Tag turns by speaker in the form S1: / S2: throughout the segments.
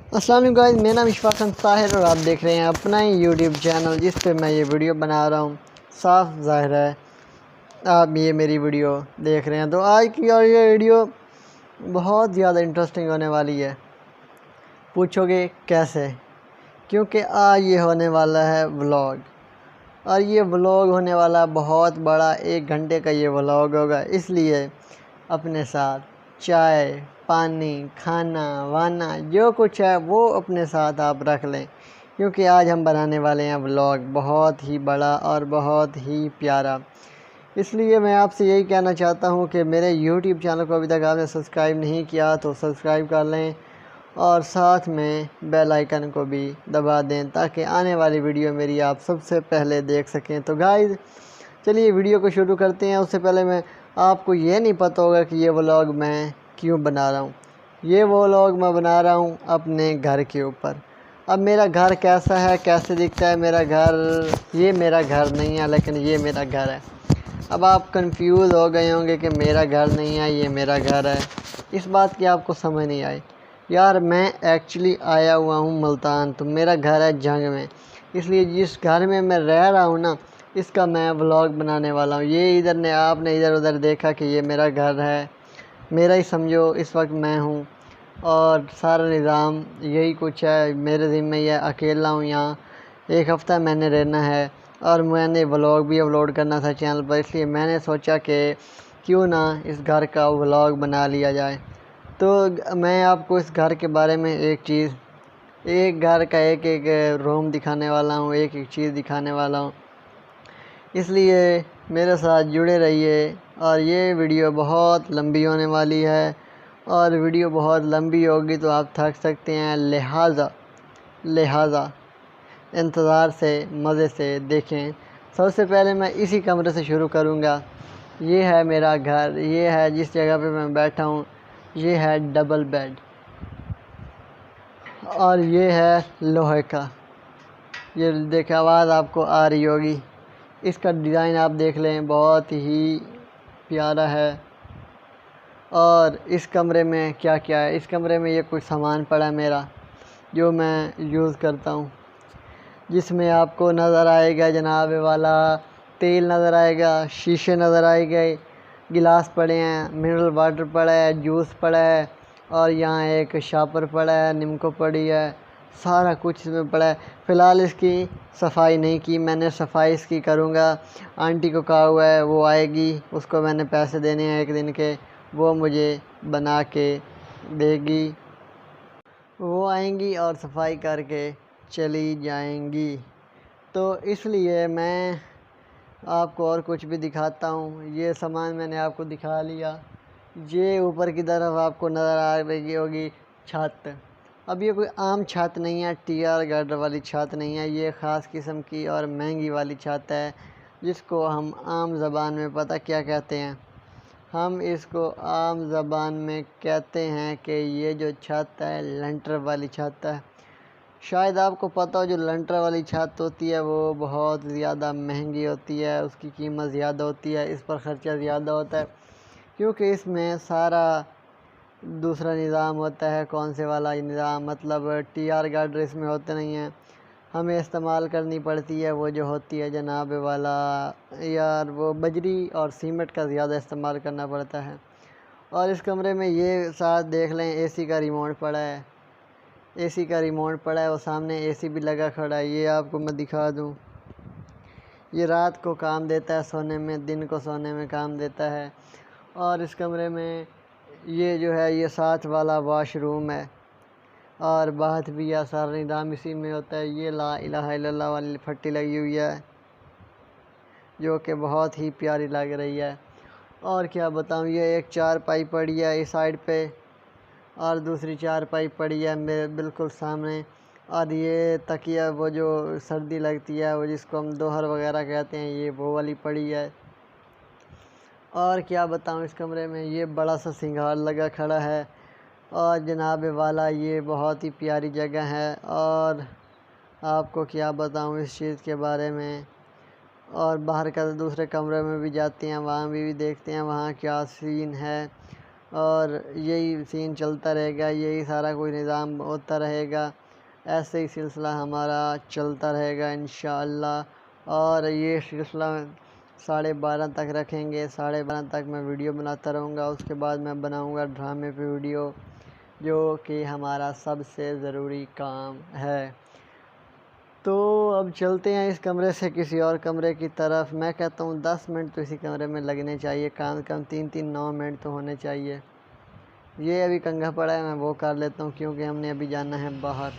S1: अस्सलाम वालेकुम गाइस, मेरा नाम इशफाक खान ताहिर और आप देख रहे हैं अपना ही यूट्यूब चैनल जिस पे मैं ये वीडियो बना रहा हूँ। साफ ज़ाहिर है आप ये मेरी वीडियो देख रहे हैं, तो आज की और ये वीडियो बहुत ज़्यादा इंटरेस्टिंग होने वाली है। पूछोगे कैसे? क्योंकि आज ये होने वाला है व्लॉग, और ये व्लॉग होने वाला बहुत बड़ा, 1 घंटे का ये व्लॉग होगा। इसलिए अपने साथ चाय पानी खाना वाना जो कुछ है वो अपने साथ आप रख लें, क्योंकि आज हम बनाने वाले हैं व्लॉग बहुत ही बड़ा और बहुत ही प्यारा। इसलिए मैं आपसे यही कहना चाहता हूँ कि मेरे YouTube चैनल को अभी तक आपने सब्सक्राइब नहीं किया तो सब्सक्राइब कर लें, और साथ में बेल आइकन को भी दबा दें ताकि आने वाली वीडियो मेरी आप सबसे पहले देख सकें। तो गाइस चलिए वीडियो को शुरू करते हैं। उससे पहले मैं आपको ये नहीं पता होगा कि ये व्लॉग मैं क्यों बना रहा हूँ। ये व्लॉग मैं बना रहा हूँ अपने घर के ऊपर। अब मेरा घर कैसा है, कैसे दिखता है मेरा घर, ये मेरा घर नहीं है लेकिन ये मेरा घर है। अब आप कंफ्यूज हो गए होंगे कि मेरा घर नहीं है ये मेरा घर है, इस बात की आपको समझ नहीं आई। यार मैं एक्चुअली आया हुआ हूँ मुल्तान, तो मेरा घर है जंग में। इसलिए जिस घर में मैं रह रहा हूँ ना, इसका मैं व्लॉग बनाने वाला हूँ। ये इधर ने आपने इधर उधर देखा कि ये मेरा घर है, मेरा ही समझो इस वक्त मैं हूँ, और सारा निज़ाम यही कुछ है। मेरे ज़िम्मे ये अकेला हूँ यहाँ, 1 हफ़्ता मैंने रहना है और मैंने व्लॉग भी अपलोड करना था चैनल पर। इसलिए मैंने सोचा कि क्यों ना इस घर का व्लॉग बना लिया जाए। तो मैं आपको इस घर के बारे में एक घर का एक एक रूम दिखाने वाला हूँ, एक एक चीज़ दिखाने वाला हूँ। इसलिए मेरे साथ जुड़े रहिए, और ये वीडियो बहुत लंबी होने वाली है, और वीडियो बहुत लंबी होगी तो आप थक सकते हैं। लिहाजा इंतज़ार से मज़े से देखें। सबसे पहले मैं इसी कमरे से शुरू करूँगा। ये है मेरा घर, ये है जिस जगह पे मैं बैठा हूँ, ये है डबल बेड, और ये है लोहे का। ये देखें, आवाज़ आपको आ रही होगी। इसका डिज़ाइन आप देख लें, बहुत ही प्यारा है। और इस कमरे में क्या क्या है, इस कमरे में ये कुछ सामान पड़ा है मेरा जो मैं यूज़ करता हूँ, जिसमें आपको नज़र आएगा जनाब वाला तेल नज़र आएगा, शीशे नज़र आएंगे, गिलास पड़े हैं, मिनरल वाटर पड़ा है, जूस पड़ा है, और यहाँ एक शापर पड़ा है, निम्को पड़ी है, सारा कुछ इसमें पड़ा है। फ़िलहाल इसकी सफाई नहीं की, मैंने सफाई इसकी करूँगा। आंटी को कहा हुआ है, वो आएगी, उसको मैंने पैसे देने हैं 1 दिन के, वो मुझे बना के देगी। वो आएंगी और सफाई करके चली जाएंगी। तो इसलिए मैं आपको और कुछ भी दिखाता हूँ। ये सामान मैंने आपको दिखा लिया। ये ऊपर की तरफ आपको नज़र आ रही होगी छत। अब ये कोई आम छत नहीं है, टीआर गार्डर वाली छत नहीं है, ये ख़ास किस्म की और महंगी वाली छत है, जिसको हम आम ज़बान में पता क्या कहते हैं। हम इसको आम ज़बान में कहते हैं कि ये जो छत है लंटर वाली छत है। शायद आपको पता हो, जो लंटर वाली छत होती है वो बहुत ज़्यादा महंगी होती है, उसकी कीमत ज़्यादा होती है, इस पर ख़र्चा ज़्यादा होता है, क्योंकि इसमें सारा दूसरा निज़ाम होता है। कौन से वाला निज़ाम, मतलब टीआर गार्डर इसमें होते नहीं हैं। हमें इस्तेमाल करनी पड़ती है वो जो होती है जनाब वाला, यार वो बजरी और सीमेंट का ज़्यादा इस्तेमाल करना पड़ता है। और इस कमरे में ये साथ देख लें, एसी का रिमोट पड़ा है, एसी का रिमोट पड़ा है, वो सामने एसी भी लगा खड़ा है। ये आपको मैं दिखा दूँ, ये रात को काम देता है सोने में, दिन को सोने में काम देता है। और इस कमरे में ये जो है ये साथ वाला वॉशरूम है, और बाथ भी है, सारा निज़ाम इसी में होता है। ये ला इलाहा इल्लल्लाह वाली फट्टी लगी हुई है जो कि बहुत ही प्यारी लग रही है। और क्या बताऊँ, ये एक चारपाई पड़ी है इस साइड पे, और दूसरी चारपाई पड़ी है मेरे बिल्कुल सामने। और ये तकिया, वो जो सर्दी लगती है, वो जिसको हम दोहर वगैरह कहते हैं, ये वो वाली पड़ी है। और क्या बताऊँ, इस कमरे में ये बड़ा सा सिंगार लगा खड़ा है, और जनाब वाला ये बहुत ही प्यारी जगह है। और आपको क्या बताऊँ इस चीज़ के बारे में। और बाहर का दूसरे कमरे में भी जाते हैं, वहाँ भी देखते हैं वहाँ क्या सीन है। और यही सीन चलता रहेगा, यही सारा कोई निज़ाम होता रहेगा। ऐसे ही सिलसिला हमारा चलता रहेगा इंशाअल्लाह। और ये सिलसिला 12:30 तक रखेंगे। 12:30 तक मैं वीडियो बनाता रहूँगा। उसके बाद मैं बनाऊँगा ड्रामे पे वीडियो, जो कि हमारा सबसे ज़रूरी काम है। तो अब चलते हैं इस कमरे से किसी और कमरे की तरफ। मैं कहता हूँ 10 मिनट तो इसी कमरे में लगने चाहिए, कम से कम 3-3 9 मिनट तो होने चाहिए। ये अभी कंघा पड़ा है, मैं वो कर लेता हूँ क्योंकि हमने अभी जाना है बाहर।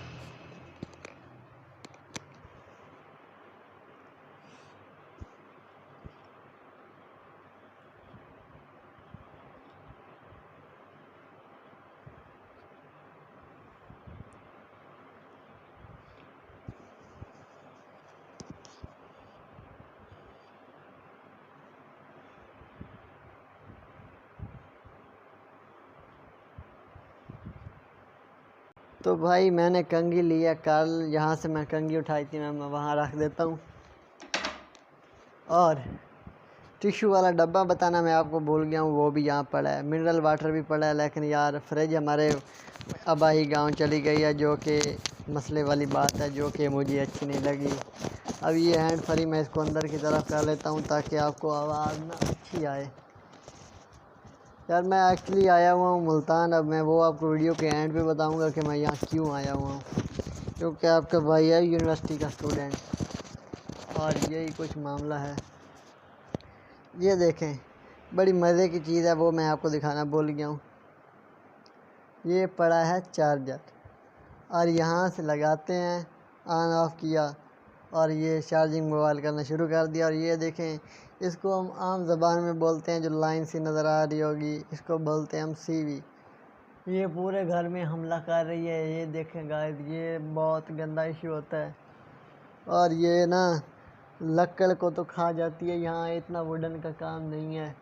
S1: तो भाई मैंने कंघी लिया, कल यहाँ से मैं कंघी उठाई थी, मैं वहाँ रख देता हूँ। और टिश्यू वाला डब्बा बताना मैं आपको भूल गया हूँ, वो भी यहाँ पड़ा है। मिनरल वाटर भी पड़ा है, लेकिन यार फ्रिज हमारे अबाही गांव चली गई है, जो कि मसले वाली बात है, जो कि मुझे अच्छी नहीं लगी। अब ये हैंड फ्री मैं इसको अंदर की तरफ कर लेता हूँ ताकि आपको आवाज़ ना अच्छी आए। यार मैं एक्चुअली आया हुआ हूँ मुल्तान। अब मैं वो आपको वीडियो के एंड पे बताऊँगा कि मैं यहाँ क्यों आया हुआ हूँ, क्योंकि आपका भाई है यूनिवर्सिटी का स्टूडेंट, और यही कुछ मामला है। ये देखें, बड़ी मज़े की चीज़ है, वो मैं आपको दिखाना भूल गया हूँ। ये पड़ा है चार्जर, और यहाँ से लगाते हैं, ऑन ऑफ किया और ये चार्जिंग मोबाइल करना शुरू कर दिया। और ये देखें, इसको हम आम ज़बान में बोलते हैं, जो लाइन सी नज़र आ रही होगी, इसको बोलते हैं हम सीवी। ये पूरे घर में हमला कर रही है। ये देखें गाइस, ये बहुत गंदा इशू होता है, और ये ना लकड़ को तो खा जाती है। यहाँ इतना वुडन का काम नहीं है।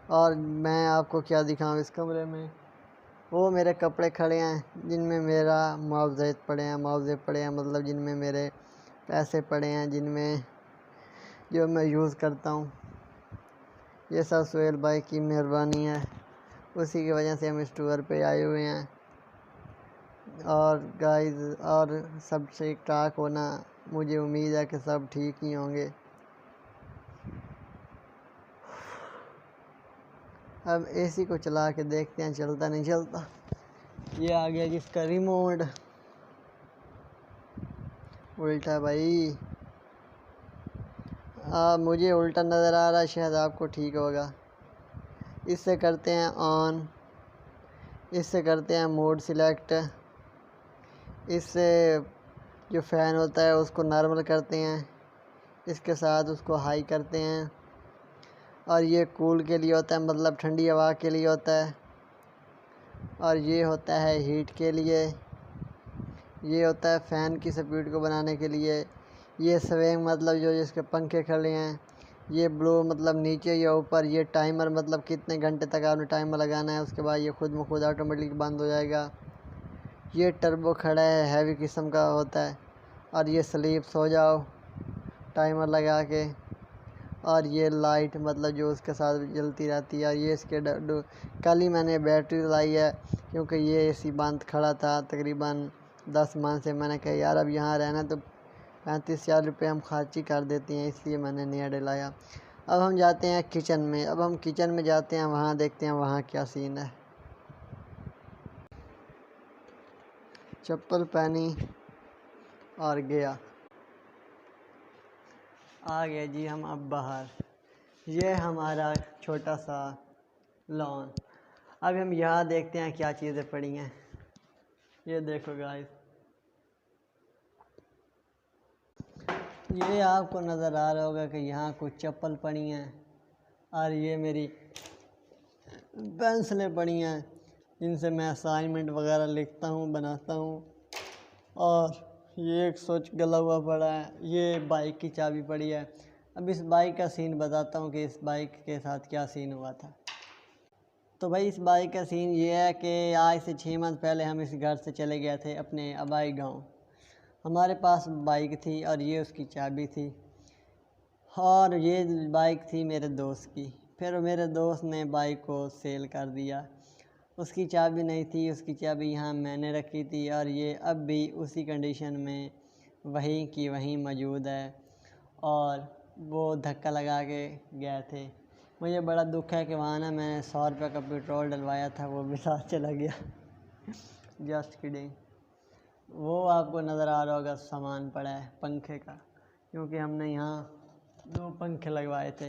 S1: और मैं आपको क्या दिखाऊँ इस कमरे में, वो मेरे कपड़े खड़े हैं जिनमें मेरा मुआवज़े पड़े हैं, मतलब जिनमें मेरे पैसे पड़े हैं, जिनमें जो मैं यूज़ करता हूँ। ये सब सुहेल भाई की मेहरबानी है, उसी की वजह से हम इस टूर पे आए हुए हैं। और गाइस, और सब ठीक ठाक होना, मुझे उम्मीद है कि सब ठीक ही होंगे। अब एसी को चला के देखते हैं चलता नहीं चलता। ये आ गया जिसका रिमोट उल्टा भाई। मुझे उल्टा नज़र आ रहा है, शायद आपको ठीक होगा। इससे करते हैं ऑन, इससे करते हैं मोड सिलेक्ट, इससे जो फ़ैन होता है उसको नॉर्मल करते हैं, इसके साथ उसको हाई करते हैं। और ये कूल के लिए होता है, मतलब ठंडी हवा के लिए होता है। और ये होता है हीट के लिए। ये होता है फ़ैन की स्पीड को बनाने के लिए। ये स्विंग मतलब जो जिसके पंखे खड़े हैं। ये ब्लो मतलब नीचे या ऊपर। ये टाइमर मतलब कितने घंटे तक आपने टाइमर लगाना है, उसके बाद ये खुद ब खुद ऑटोमेटिक बंद हो जाएगा। ये टर्बो खड़ा है, हैवी किस्म का होता है। और ये स्लीप सो जाओ टाइमर लगा के। और ये लाइट मतलब जो उसके साथ जलती रहती है। ये इसके कल ही मैंने बैटरी लाई है, क्योंकि ये एसी बंद खड़ा था तकरीबन 10 माह से। मैंने कहा यार अब यहाँ रहना तो 35,000 रुपये हम खर्च ही कर देते हैं, इसलिए मैंने नया डलाया। अब हम जाते हैं किचन में। अब हम किचन में जाते हैं, वहाँ देखते हैं वहाँ क्या सीन है। चप्पल पहनी और गया, आ गए जी हम अब बाहर। ये हमारा छोटा सा लॉन। अब हम यहाँ देखते हैं क्या चीज़ें पड़ी हैं। ये देखो गाइस, ये आपको नज़र आ रहा होगा कि यहाँ कुछ चप्पल पड़ी हैं, और ये मेरी पेंसिलें पड़ी हैं, जिनसे मैं असाइनमेंट वगैरह लिखता हूँ, बनाता हूँ। और ये एक स्विच गला हुआ पड़ा है। ये बाइक की चाबी पड़ी है। अब इस बाइक का सीन बताता हूँ कि इस बाइक के साथ क्या सीन हुआ था। तो भाई इस बाइक का सीन ये है कि आज से 6 माह पहले हम इस घर से चले गए थे अपने आबाई गांव। हमारे पास बाइक थी और ये उसकी चाबी थी, और ये बाइक थी मेरे दोस्त की। फिर मेरे दोस्त ने बाइक को सेल कर दिया। उसकी चाबी नहीं थी, उसकी चाबी यहाँ मैंने रखी थी और ये अब भी उसी कंडीशन में वहीं की वहीं मौजूद है और वो धक्का लगा के गए थे। मुझे बड़ा दुख है कि वहाँ ना मैंने 100 रुपये का पेट्रोल डलवाया था, वो भी साथ चला गया। Just kidding. वो आपको नज़र आ रहा होगा सामान पड़ा है पंखे का, क्योंकि हमने यहाँ 2 पंखे लगवाए थे।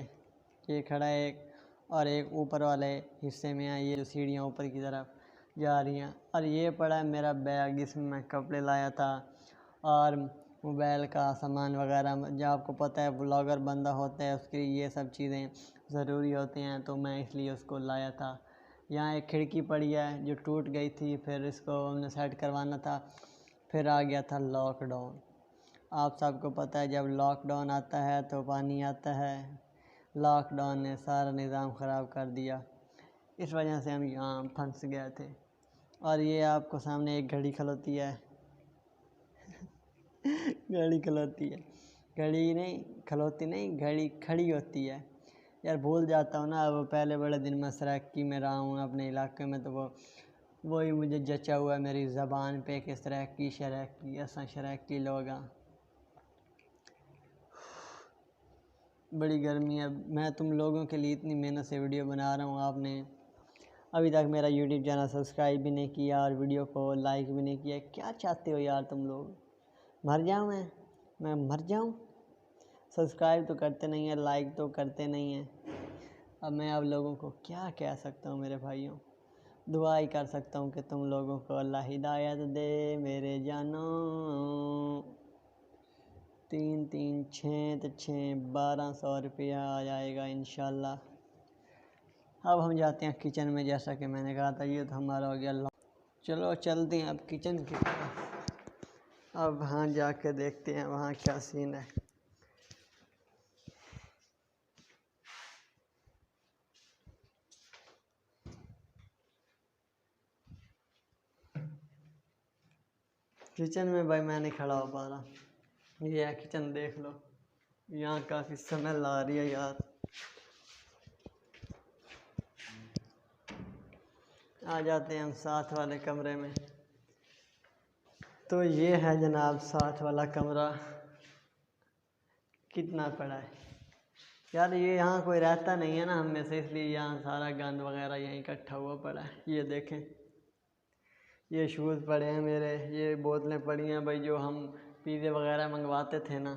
S1: ये खड़ा है एक, और एक ऊपर वाले हिस्से में है, ये जो सीढ़ियाँ ऊपर की तरफ जा रही हैं। और ये पड़ा है मेरा बैग जिसमें मैं कपड़े लाया था और मोबाइल का सामान वगैरह। जो आपको पता है ब्लॉगर बंदा होता है, उसके लिए ये सब चीज़ें ज़रूरी होती हैं, तो मैं इसलिए उसको लाया था। यहाँ एक खिड़की पड़ी है जो टूट गई थी, फिर इसको हमने सेट करवाना था। फिर आ गया था लॉकडाउन। आप सबको पता है जब लॉकडाउन आता है तो पानी आता है। लॉकडाउन ने सारा निज़ाम ख़राब कर दिया, इस वजह से हम यहाँ फंस गए थे। और ये आपको सामने एक घड़ी खलोती है। घड़ी खलोती है, घड़ी नहीं खलोती नहीं, घड़ी खड़ी होती है। यार भूल जाता हूँ ना, वो पहले बड़े दिन में सराकी में रहा हूँ अपने इलाके में, तो वही मुझे जचा हुआ है मेरी ज़बान पे कि सराकी शराकी असा शराकी लोग। बड़ी गर्मी है, मैं तुम लोगों के लिए इतनी मेहनत से वीडियो बना रहा हूँ, आपने अभी तक मेरा यूट्यूब चैनल सब्सक्राइब भी नहीं किया और वीडियो को लाइक भी नहीं किया। क्या चाहते हो यार तुम लोग? मर जाऊँ मैं मर जाऊँ? सब्सक्राइब तो करते नहीं हैं, लाइक तो करते नहीं हैं। अब मैं आप लोगों को क्या कह सकता हूँ मेरे भाइयों? दुआ ही कर सकता हूँ कि तुम लोगों को अल्लाह हिदायत दे मेरे जानो। 3 3 6 तो 6 1200 रुपया आ जाएगा इंशाल्लाह। अब हम जाते हैं किचन में, जैसा कि मैंने कहा था ये तो हमारा हो गया। चलो चलते हैं अब किचन की तरफ। अब वहाँ जाके देखते हैं वहाँ क्या सीन है। किचन में भाई मैं नहीं खड़ा हो पा रहा। ये है किचन, देख लो। यहाँ काफ़ी स्मेल आ रही है यार। आ जाते हैं हम साथ वाले कमरे में। तो ये है जनाब साथ वाला कमरा। कितना पड़ा है यार, ये यहाँ कोई रहता नहीं है ना हम में से, इसलिए यहाँ सारा गंद वगैरह यहीं इकट्ठा हुआ पड़ा है। ये देखें, ये शूज़ पड़े हैं मेरे, ये बोतलें पड़ी हैं भाई, जो हम पिज़्ज़े वगैरह मंगवाते थे ना,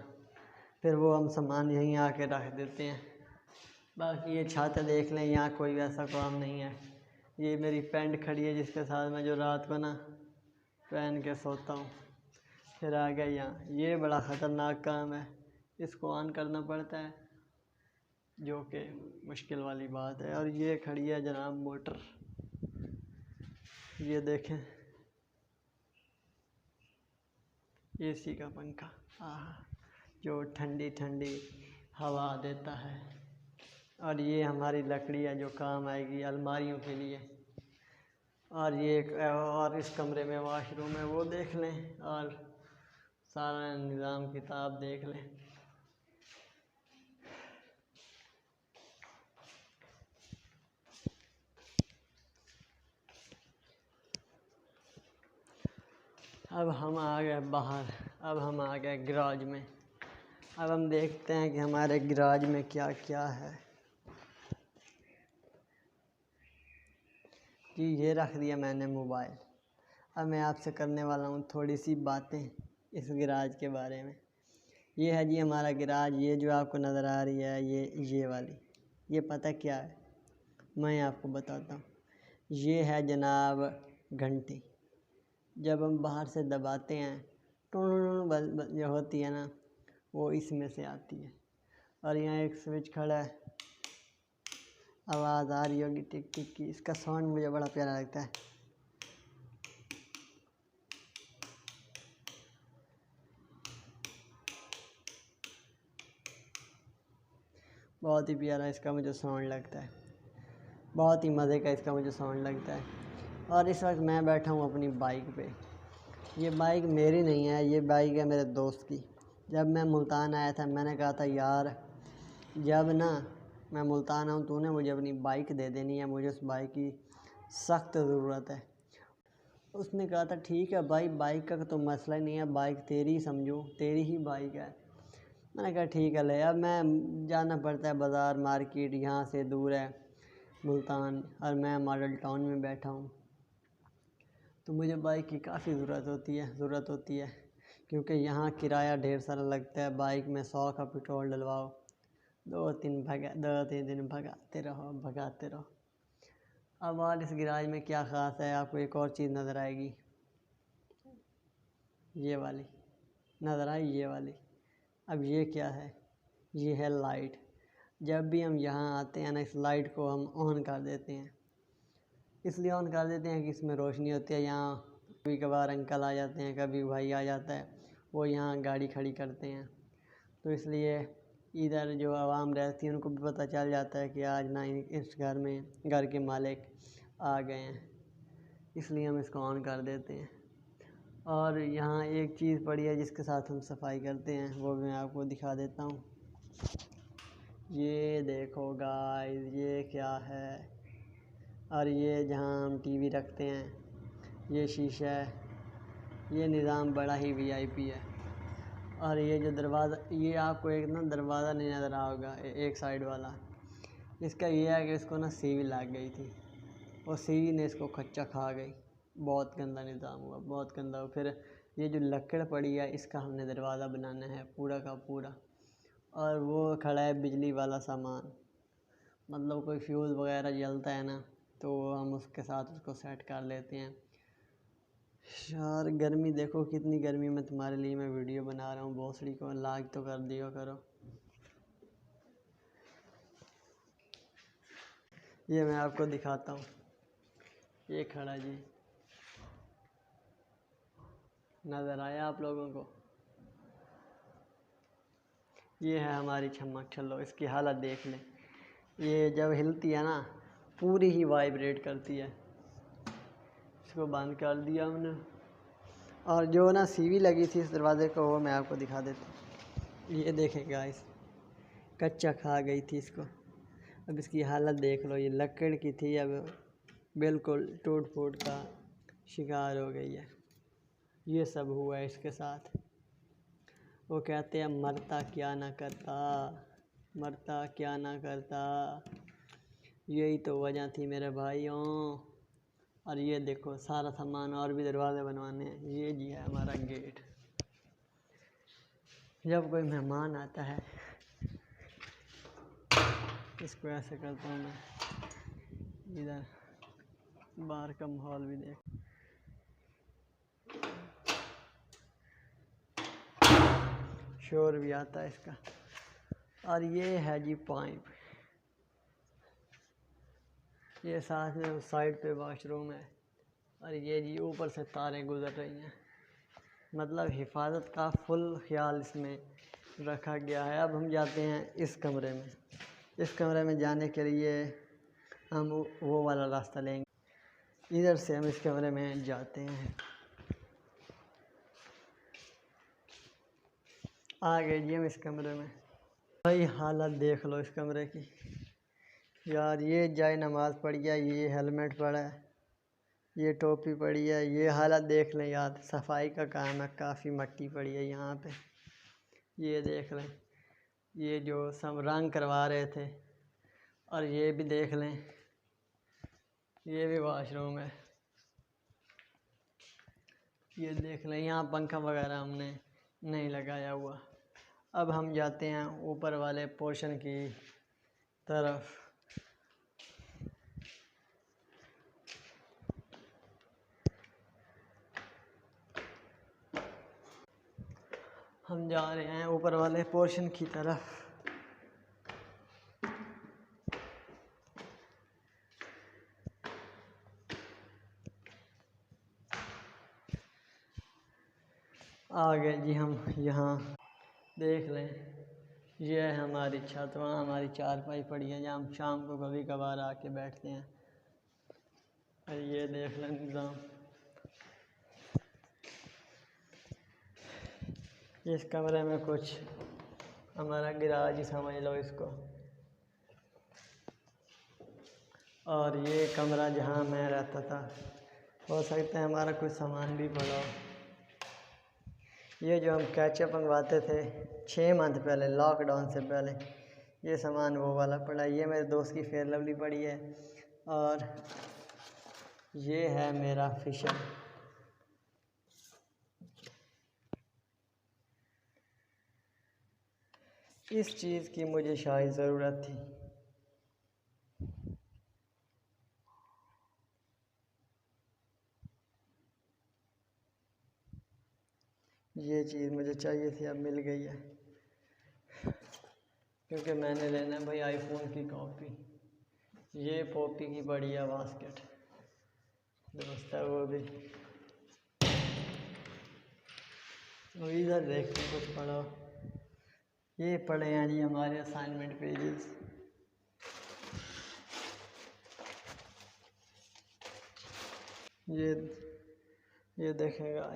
S1: फिर वो हम सामान यहीं आके रख देते हैं। बाकी ये छाते देख लें, यहाँ कोई वैसा काम नहीं है। ये मेरी पैंट खड़ी है जिसके साथ मैं जो रात को ना पहन के सोता हूँ। फिर आ गया यहाँ, ये बड़ा ख़तरनाक काम है, इसको ऑन करना पड़ता है, जो कि मुश्किल वाली बात है। और ये खड़ी है जनाब मोटर, ये देखें एसी का पंखा, जो ठंडी ठंडी हवा देता है। और ये हमारी लकड़ी है जो काम आएगी अलमारियों के लिए। और ये एक और इस कमरे में वाशरूम है, वो देख लें और सारा निज़ाम किताब देख लें। अब हम आ गए बाहर, अब हम आ गए गैराज में। अब हम देखते हैं कि हमारे गैराज में क्या क्या है। जी ये रख दिया मैंने मोबाइल। अब मैं आपसे करने वाला हूँ थोड़ी सी बातें इस गैराज के बारे में। ये है जी हमारा गैराज। ये जो आपको नज़र आ रही है ये वाली, ये पता क्या है, मैं आपको बताता हूँ। ये है जनाब घंटी। जब हम बाहर से दबाते हैं टूं जो होती है ना, वो इसमें से आती है। और यहाँ एक स्विच खड़ा है, आवाज़ आ रही होगी टिक टिक की। इसका साउंड मुझे बड़ा प्यारा लगता है। बहुत ही प्यारा इसका मुझे साउंड लगता है, बहुत ही मज़े का इसका मुझे साउंड लगता है। और इस वक्त मैं बैठा हूँ अपनी बाइक पे। ये बाइक मेरी नहीं है, ये बाइक है मेरे दोस्त की। जब मैं मुल्तान आया था मैंने कहा था यार जब ना मैं मुल्तान हूँ, तूने मुझे अपनी बाइक दे देनी है, मुझे उस बाइक की सख्त ज़रूरत है। उसने कहा था ठीक है भाई, बाइक का तो मसला ही नहीं है, बाइक तेरी ही समझो, तेरी ही बाइक है। मैंने कहा ठीक है ले। अब मैं जाना पड़ता है बाज़ार मार्केट, यहाँ से दूर है मुल्तान, और मैं मॉडल टाउन में बैठा हूँ, तो मुझे बाइक की काफ़ी ज़रूरत होती है क्योंकि यहाँ किराया ढेर सारा लगता है। बाइक में 100 का पेट्रोल डलवाओ, 2-3 दिन भगाते रहो। अब और इस गैराज में क्या ख़ास है, आपको एक और चीज़ नज़र आएगी, ये वाली नज़र आई, ये वाली। अब ये क्या है, ये है लाइट। जब भी हम यहाँ आते हैं ना, इस लाइट को हम ऑन कर देते हैं। इसलिए ऑन कर देते हैं कि इसमें रोशनी होती है। यहाँ कभी कभार अंकल आ जाते हैं, कभी भाई आ जाता है, वो यहाँ गाड़ी खड़ी करते हैं, तो इसलिए इधर जो आवाम रहती है उनको भी पता चल जाता है कि आज ना इस घर के मालिक आ गए हैं, इसलिए हम इसको ऑन कर देते हैं। और यहाँ एक चीज़ पड़ी है जिसके साथ हम सफाई करते हैं, वो मैं आपको दिखा देता हूँ। ये देखो गाइस, ये क्या है। और ये जहाँ हम टीवी रखते हैं, ये शीशा है, ये निज़ाम बड़ा ही वीआईपी है। और ये जो दरवाज़ा, ये आपको एक ना दरवाज़ा नहीं नज़र आ होगा, एक साइड वाला, इसका ये है कि इसको ना सीवी लग गई थी, और सीवी ने इसको खच्चा खा गई। बहुत गंदा निज़ाम हुआ, बहुत गंदा हुआ। फिर ये जो लकड़ पड़ी है, इसका हमने दरवाज़ा बनाना है पूरा का पूरा। और वो खड़ा है बिजली वाला सामान, मतलब कोई फ्यूज़ वगैरह जलता है ना, तो हम उसके साथ उसको सेट कर लेते हैं। यार गर्मी देखो कितनी गर्मी में तुम्हारे लिए मैं वीडियो बना रहा हूँ, भोसड़ी को लाइक तो कर दिया करो। ये मैं आपको दिखाता हूँ, ये खड़ा जी, नज़र आया आप लोगों को? ये है हमारी छमक छल्लो, इसकी हालत देख लें। ये जब हिलती है ना, पूरी ही वाइब्रेट करती है। इसको बंद कर दिया हमने, और जो ना सीवी लगी थी इस दरवाज़े को, वो मैं आपको दिखा देता हूँ। ये देखें गाइस, कच्चा खा गई थी इसको। अब इसकी हालत देख लो, ये लकड़ की थी, अब बिल्कुल टूट फूट का शिकार हो गई है। ये सब हुआ है इसके साथ। वो कहते हैं मरता क्या ना करता, यही तो वजह थी मेरे भाइयों। और ये देखो सारा सामान, और भी दरवाज़े बनवाने हैं। ये जी है हमारा गेट। जब कोई मेहमान आता है, इसको ऐसे करता हूँ मैं। इधर बाहर का माहौल भी देख, शोर भी आता है इसका। और ये है जी पाइप, ये साथ में उस साइड पे वॉशरूम है, और ये जी ऊपर से तारें गुजर रही हैं। मतलब हिफाजत का फुल ख्याल इसमें रखा गया है। अब हम जाते हैं इस कमरे में। इस कमरे में जाने के लिए हम वो वाला रास्ता लेंगे, इधर से हम इस कमरे में जाते हैं। आ गए जी हम इस कमरे में। भाई हालत देख लो इस कमरे की यार। ये जाए नमाज़ पड़ी है, ये हेलमेट पड़ा है, ये टोपी पड़ी है, ये हालत देख लें यार। सफाई का काम है, काफ़ी मट्टी पड़ी है यहाँ पे, ये देख लें। ये जो सब रंग करवा रहे थे, और ये भी देख लें, ये भी वॉशरूम है, ये देख लें। यहाँ पंखा वगैरह हमने नहीं लगाया हुआ। अब हम जाते हैं ऊपर वाले पोर्शन की तरफ। हम जा रहे हैं ऊपर वाले पोर्शन की तरफ। आ गए जी हम यहाँ, देख लें। ये है हमारी छत, वहाँ हमारी चारपाई पड़ी है, जहाँ हम शाम को कभी कभार आके बैठते हैं। और ये देख लें निज़ाम, इस कमरे में कुछ हमारा गिराज ही समझ लो इसको। और ये कमरा जहाँ मैं रहता था, हो सकता है हमारा कुछ सामान भी पड़ा हो। ये जो हम कैचअप मंगवाते थे 6 मंथ पहले, लॉकडाउन से पहले, ये सामान वो वाला पड़ा। ये मेरे दोस्त की फेयर लवली पड़ी है और ये है मेरा फिशर। इस चीज़ की मुझे शायद ज़रूरत थी। ये चीज़ मुझे चाहिए थी, अब मिल गई है, क्योंकि मैंने लेना है भाई आईफोन की कॉपी। ये पॉपी की बढ़िया बास्केट दोस्त है वो भी। और इधर देखते हैं कुछ पढ़ो। ये पढ़े हैं जी हमारे असाइनमेंट पेजेस। ये देखेगा,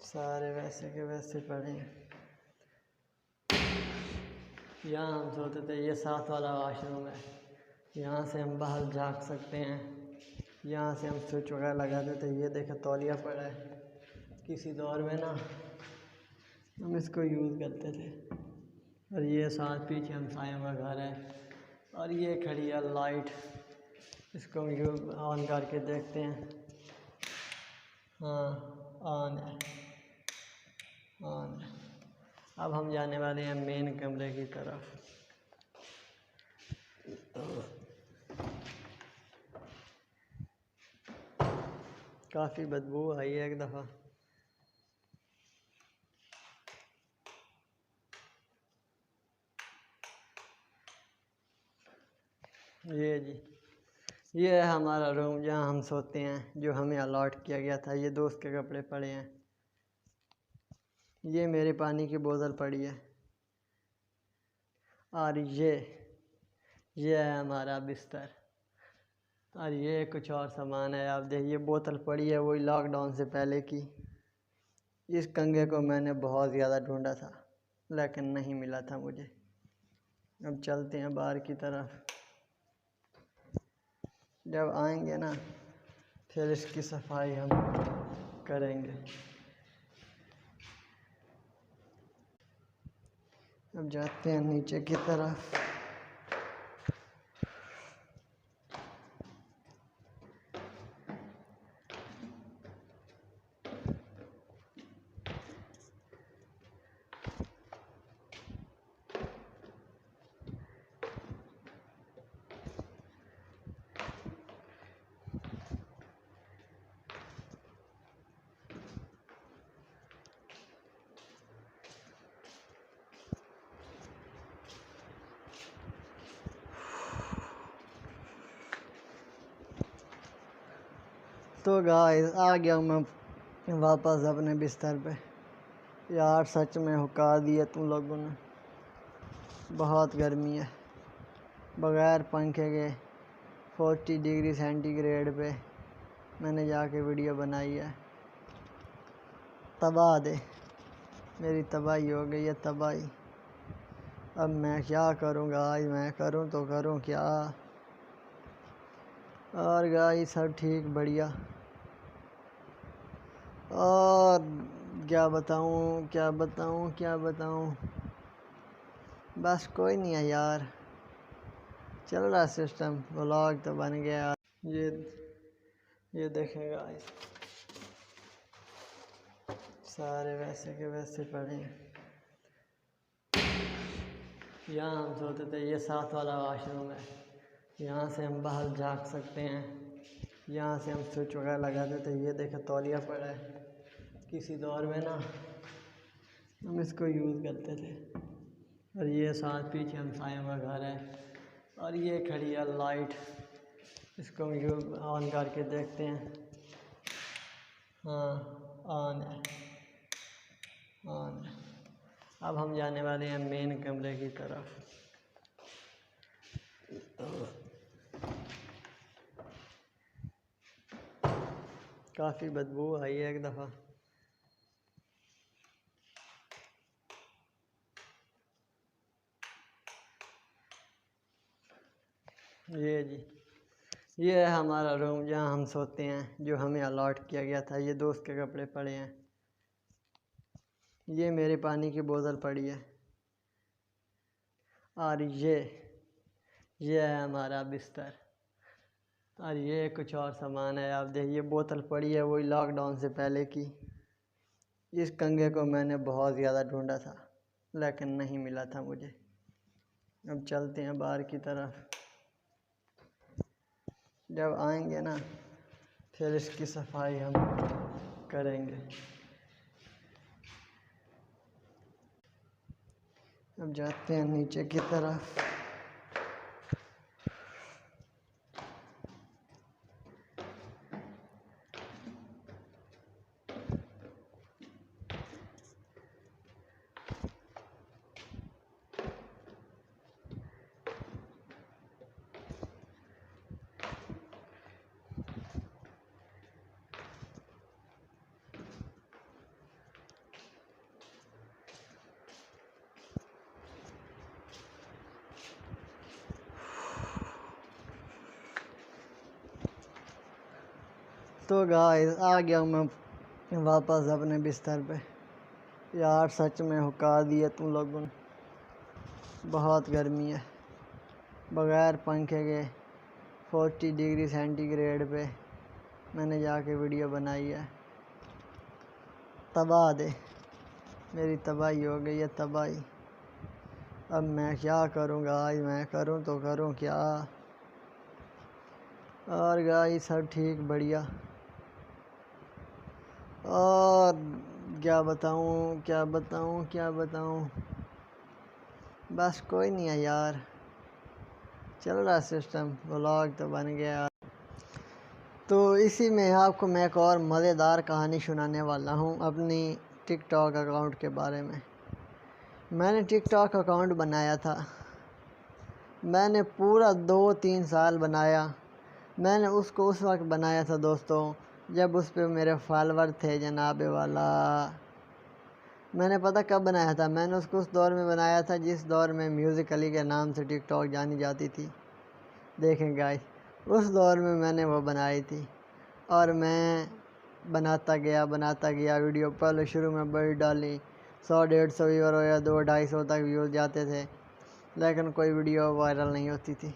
S1: सारे वैसे के वैसे पढ़े हैं। यहाँ हम सोते थे, ये साथ वाला वाशरूम है, यहाँ से हम बाहर झाँक सकते हैं। यहाँ से हम स्विच वगैरह लगाते थे। ये देखे तौलिया पड़ा है, किसी दौर में ना हम इसको यूज़ करते थे। और ये साथ पीछे हमसायों का घर है। और ये खड़ी है लाइट, इसको हम ऑन करके देखते हैं। हाँ ऑन है, ऑन है। अब हम जाने वाले हैं मेन कमरे की तरफ। काफ़ी बदबू आई है एक दफ़ा। ये जी, ये है हमारा रूम जहाँ हम सोते हैं, जो हमें अलॉट किया गया था। ये दोस्त के कपड़े पड़े हैं। ये मेरे पानी की बोतल पड़ी है। और ये है हमारा बिस्तर। और ये कुछ और सामान है, आप देखिए बोतल पड़ी है वही लॉकडाउन से पहले की। इस कंघे को मैंने बहुत ज़्यादा ढूंढा था लेकिन नहीं मिला था मुझे। अब चलते हैं बाहर की तरफ। जब आएंगे ना फिर इसकी सफाई हम करेंगे। अब जाते हैं नीचे की तरफ। तो गाइस आ गया हूँ मैं वापस अपने बिस्तर पे। यार सच में हुक्का दिया तुम लोगों ने। बहुत गर्मी है, बगैर पंखे के 40 डिग्री सेंटीग्रेड पे मैंने जाके वीडियो बनाई है। तबाह दे, मेरी तबाही हो गई है, तबाही। अब मैं क्या करूँगा, आज मैं करूँ तो करूँ क्या। और गाइस सब ठीक बढ़िया। और क्या बताऊँ, बस कोई नहीं है यार, चल रहा सिस्टम। व्लॉग तो बन गया। ये देखेगा, सारे वैसे के वैसे पड़े हैं। यहाँ हम सोते थे, ये साथ वाला वाशरूम है, यहाँ से हम बाहर झाँक सकते हैं। यहाँ से हम स्विच वगैरह लगाते थे। ये देखे तौलिया पड़ा है, किसी दौर में ना हम इसको यूज़ करते थे। और ये साथ पीछे हमसायों का घर है। और ये खड़ी है लाइट, इसको हम ऑन करके देखते हैं। हाँ ऑन है, ऑन है। अब हम जाने वाले हैं मेन कमरे की तरफ। काफ़ी बदबू आई है एक दफ़ा। ये जी, ये है हमारा रूम जहाँ हम सोते हैं, जो हमें अलॉट किया गया था। ये दोस्त के कपड़े पड़े हैं, ये मेरे पानी की बोतल पड़ी है, और ये है हमारा बिस्तर, और ये कुछ और सामान है। आप देखिए, बोतल पड़ी है वही लॉकडाउन से पहले की। इस कंघे को मैंने बहुत ज़्यादा ढूंढा था लेकिन नहीं मिला था मुझे। अब चलते हैं बाहर की तरफ। जब आएंगे ना फिर इसकी सफाई हम करेंगे। अब जाते हैं नीचे की तरफ। तो गाइस आ गया हूँ मैं वापस अपने बिस्तर पे। यार सच में हुक्का दिया तुम लोगों ने, बहुत गर्मी है। बगैर पंखे के 40 डिग्री सेंटीग्रेड पे मैंने जाके वीडियो बनाई है। तबाह दे, मेरी तबाही हो गई है, तबाही। अब मैं क्या करूँगा, आज मैं करूँ तो करूँ क्या। और गाइस सब ठीक बढ़िया। और क्या बताऊँ, बस कोई नहीं है यार, चल रहा सिस्टम। व्लॉग तो बन गया। तो इसी में आपको मैं एक और मज़ेदार कहानी सुनाने वाला हूँ अपनी टिकटॉक अकाउंट के बारे में। मैंने टिकटॉक अकाउंट बनाया था, मैंने पूरा 2-3 साल बनाया। मैंने उसको उस वक्त बनाया था दोस्तों, जब उस पर मेरे फॉलोवर थे जनाबे वाला। मैंने पता कब बनाया था, मैंने उसको उस दौर में बनाया था जिस दौर में म्यूज़िकली के नाम से टिकटॉक जानी जाती थी। देखें गाइस, उस दौर में मैंने वो बनाई थी, और मैं बनाता गया वीडियो। पहले शुरू में बड़ी डाली, 100-150 व्यूअर हो या 200-250 तक व्यूज़ जाते थे, लेकिन कोई वीडियो वायरल नहीं होती थी।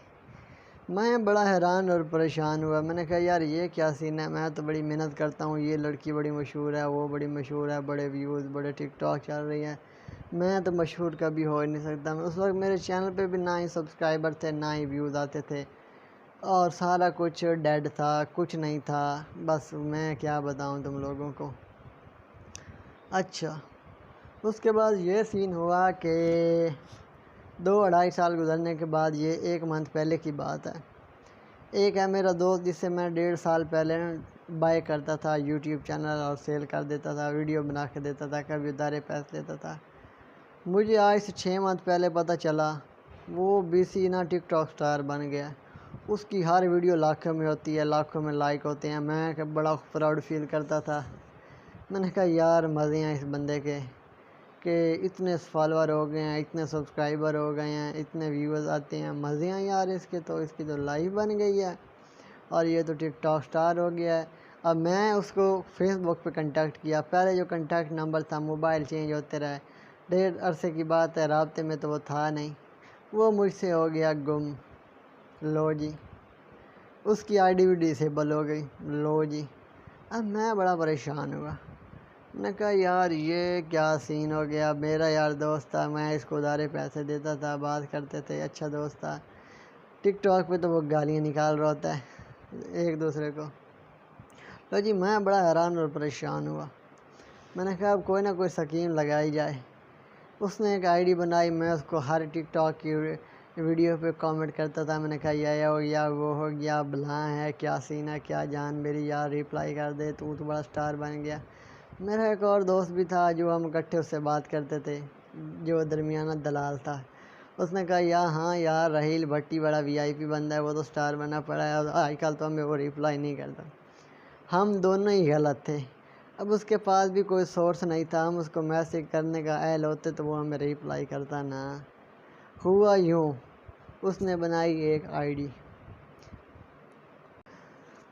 S1: मैं बड़ा हैरान और परेशान हुआ। मैंने कहा यार ये क्या सीन है, मैं तो बड़ी मेहनत करता हूँ, ये लड़की बड़ी मशहूर है, वो बड़ी मशहूर है, बड़े व्यूज़, बड़े टिकटॉक चल रही है, मैं तो मशहूर कभी हो ही नहीं सकता। उस वक्त मेरे चैनल पे भी ना ही सब्सक्राइबर थे, ना ही व्यूज़ आते थे, और सारा कुछ डेड था, कुछ नहीं था। बस मैं क्या बताऊँ तुम लोगों को। अच्छा, उसके बाद ये सीन हुआ कि 2-2.5 साल गुजरने के बाद, ये 1 मंथ पहले की बात है, एक है मेरा दोस्त जिससे मैं 1.5 साल पहले बाय करता था यूट्यूब चैनल और सेल कर देता था, वीडियो बना के देता था, कभी उधारे पैसे देता था। मुझे आज से 6 मंथ पहले पता चला वो बीसी ना टिकटॉक स्टार बन गया। उसकी हर वीडियो लाखों में होती है, लाखों में लाइक होते हैं। मैं बड़ा प्राउड फील करता था। मैंने कहा यार मज़े हैं इस बंदे के, कि इतने फॉलोअर हो गए हैं, इतने सब्सक्राइबर हो गए हैं, इतने व्यूअर्स आते हैं, मज़े हैं यार इसके। तो इसकी तो लाइफ बन गई है, और ये तो टिकटॉक स्टार हो गया है। अब मैं उसको फेसबुक पे कांटेक्ट किया। पहले जो कांटेक्ट नंबर था, मोबाइल चेंज होते रहे, डेढ़ अरसे की बात है, राब्ते में तो वो था नहीं, वो मुझसे हो गया गुम। लो जी, उसकी आईडी भी डिसेबल हो गई। लो जी, अब मैं बड़ा परेशान हुआ। मैंने कहा यार ये क्या सीन हो गया। मेरा यार दोस्त था, मैं इसको उधारे पैसे देता था, बात करते थे, अच्छा दोस्त था। टिकटॉक पे तो वो गालियाँ निकाल रहा होता है एक दूसरे को। तो जी मैं बड़ा हैरान और परेशान हुआ। मैंने कहा अब कोई ना कोई स्कीम लगाई जाए। उसने एक आईडी बनाई, मैं उसको हर टिकटॉक की वीडियो पे कमेंट करता था। मैंने कहा ये हो गया, वो हो गया, भला है, क्या सीन है, क्या जान मेरी यार, रिप्लाई कर दे, तू तो बड़ा स्टार बन गया। मेरा एक और दोस्त भी था जो हम इकट्ठे उससे बात करते थे, जो दरमियाना दलाल था। उसने कहा यार हाँ यार, राहील भट्टी बड़ा वीआईपी बंदा है, वो तो स्टार बना पड़ा है, और आजकल तो हमें वो रिप्लाई नहीं करता। हम दोनों ही गलत थे। अब उसके पास भी कोई सोर्स नहीं था, हम उसको मैसेज करने का अहल होते तो वो हमें रिप्लाई करता ना। हुआ यूँ, उसने बनाई एक आईडी,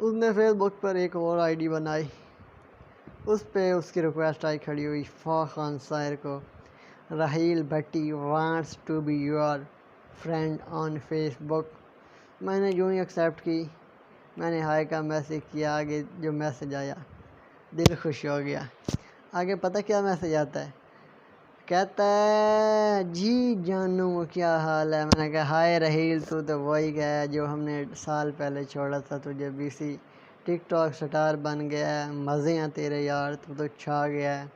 S1: उसने फेसबुक पर एक और आईडी बनाई। उस पे उसकी रिक्वेस्ट आई खड़ी हुई फ़ाखान साहिर को, Raheel Bhatti wants to be your friend on Facebook. मैंने यूँ ही एक्सेप्ट की। मैंने हाय का मैसेज किया। आगे जो मैसेज आया दिल खुश हो गया। आगे पता क्या मैसेज आता है? कहता है जी जानू क्या हाल है। मैंने कहा हाय राहील, तू तो वही गया जो हमने साल पहले छोड़ा था। तुझे बीसी टिकटॉक स्टार बन गया है, मज़े हैं तेरे यार, तू तो छा गया है।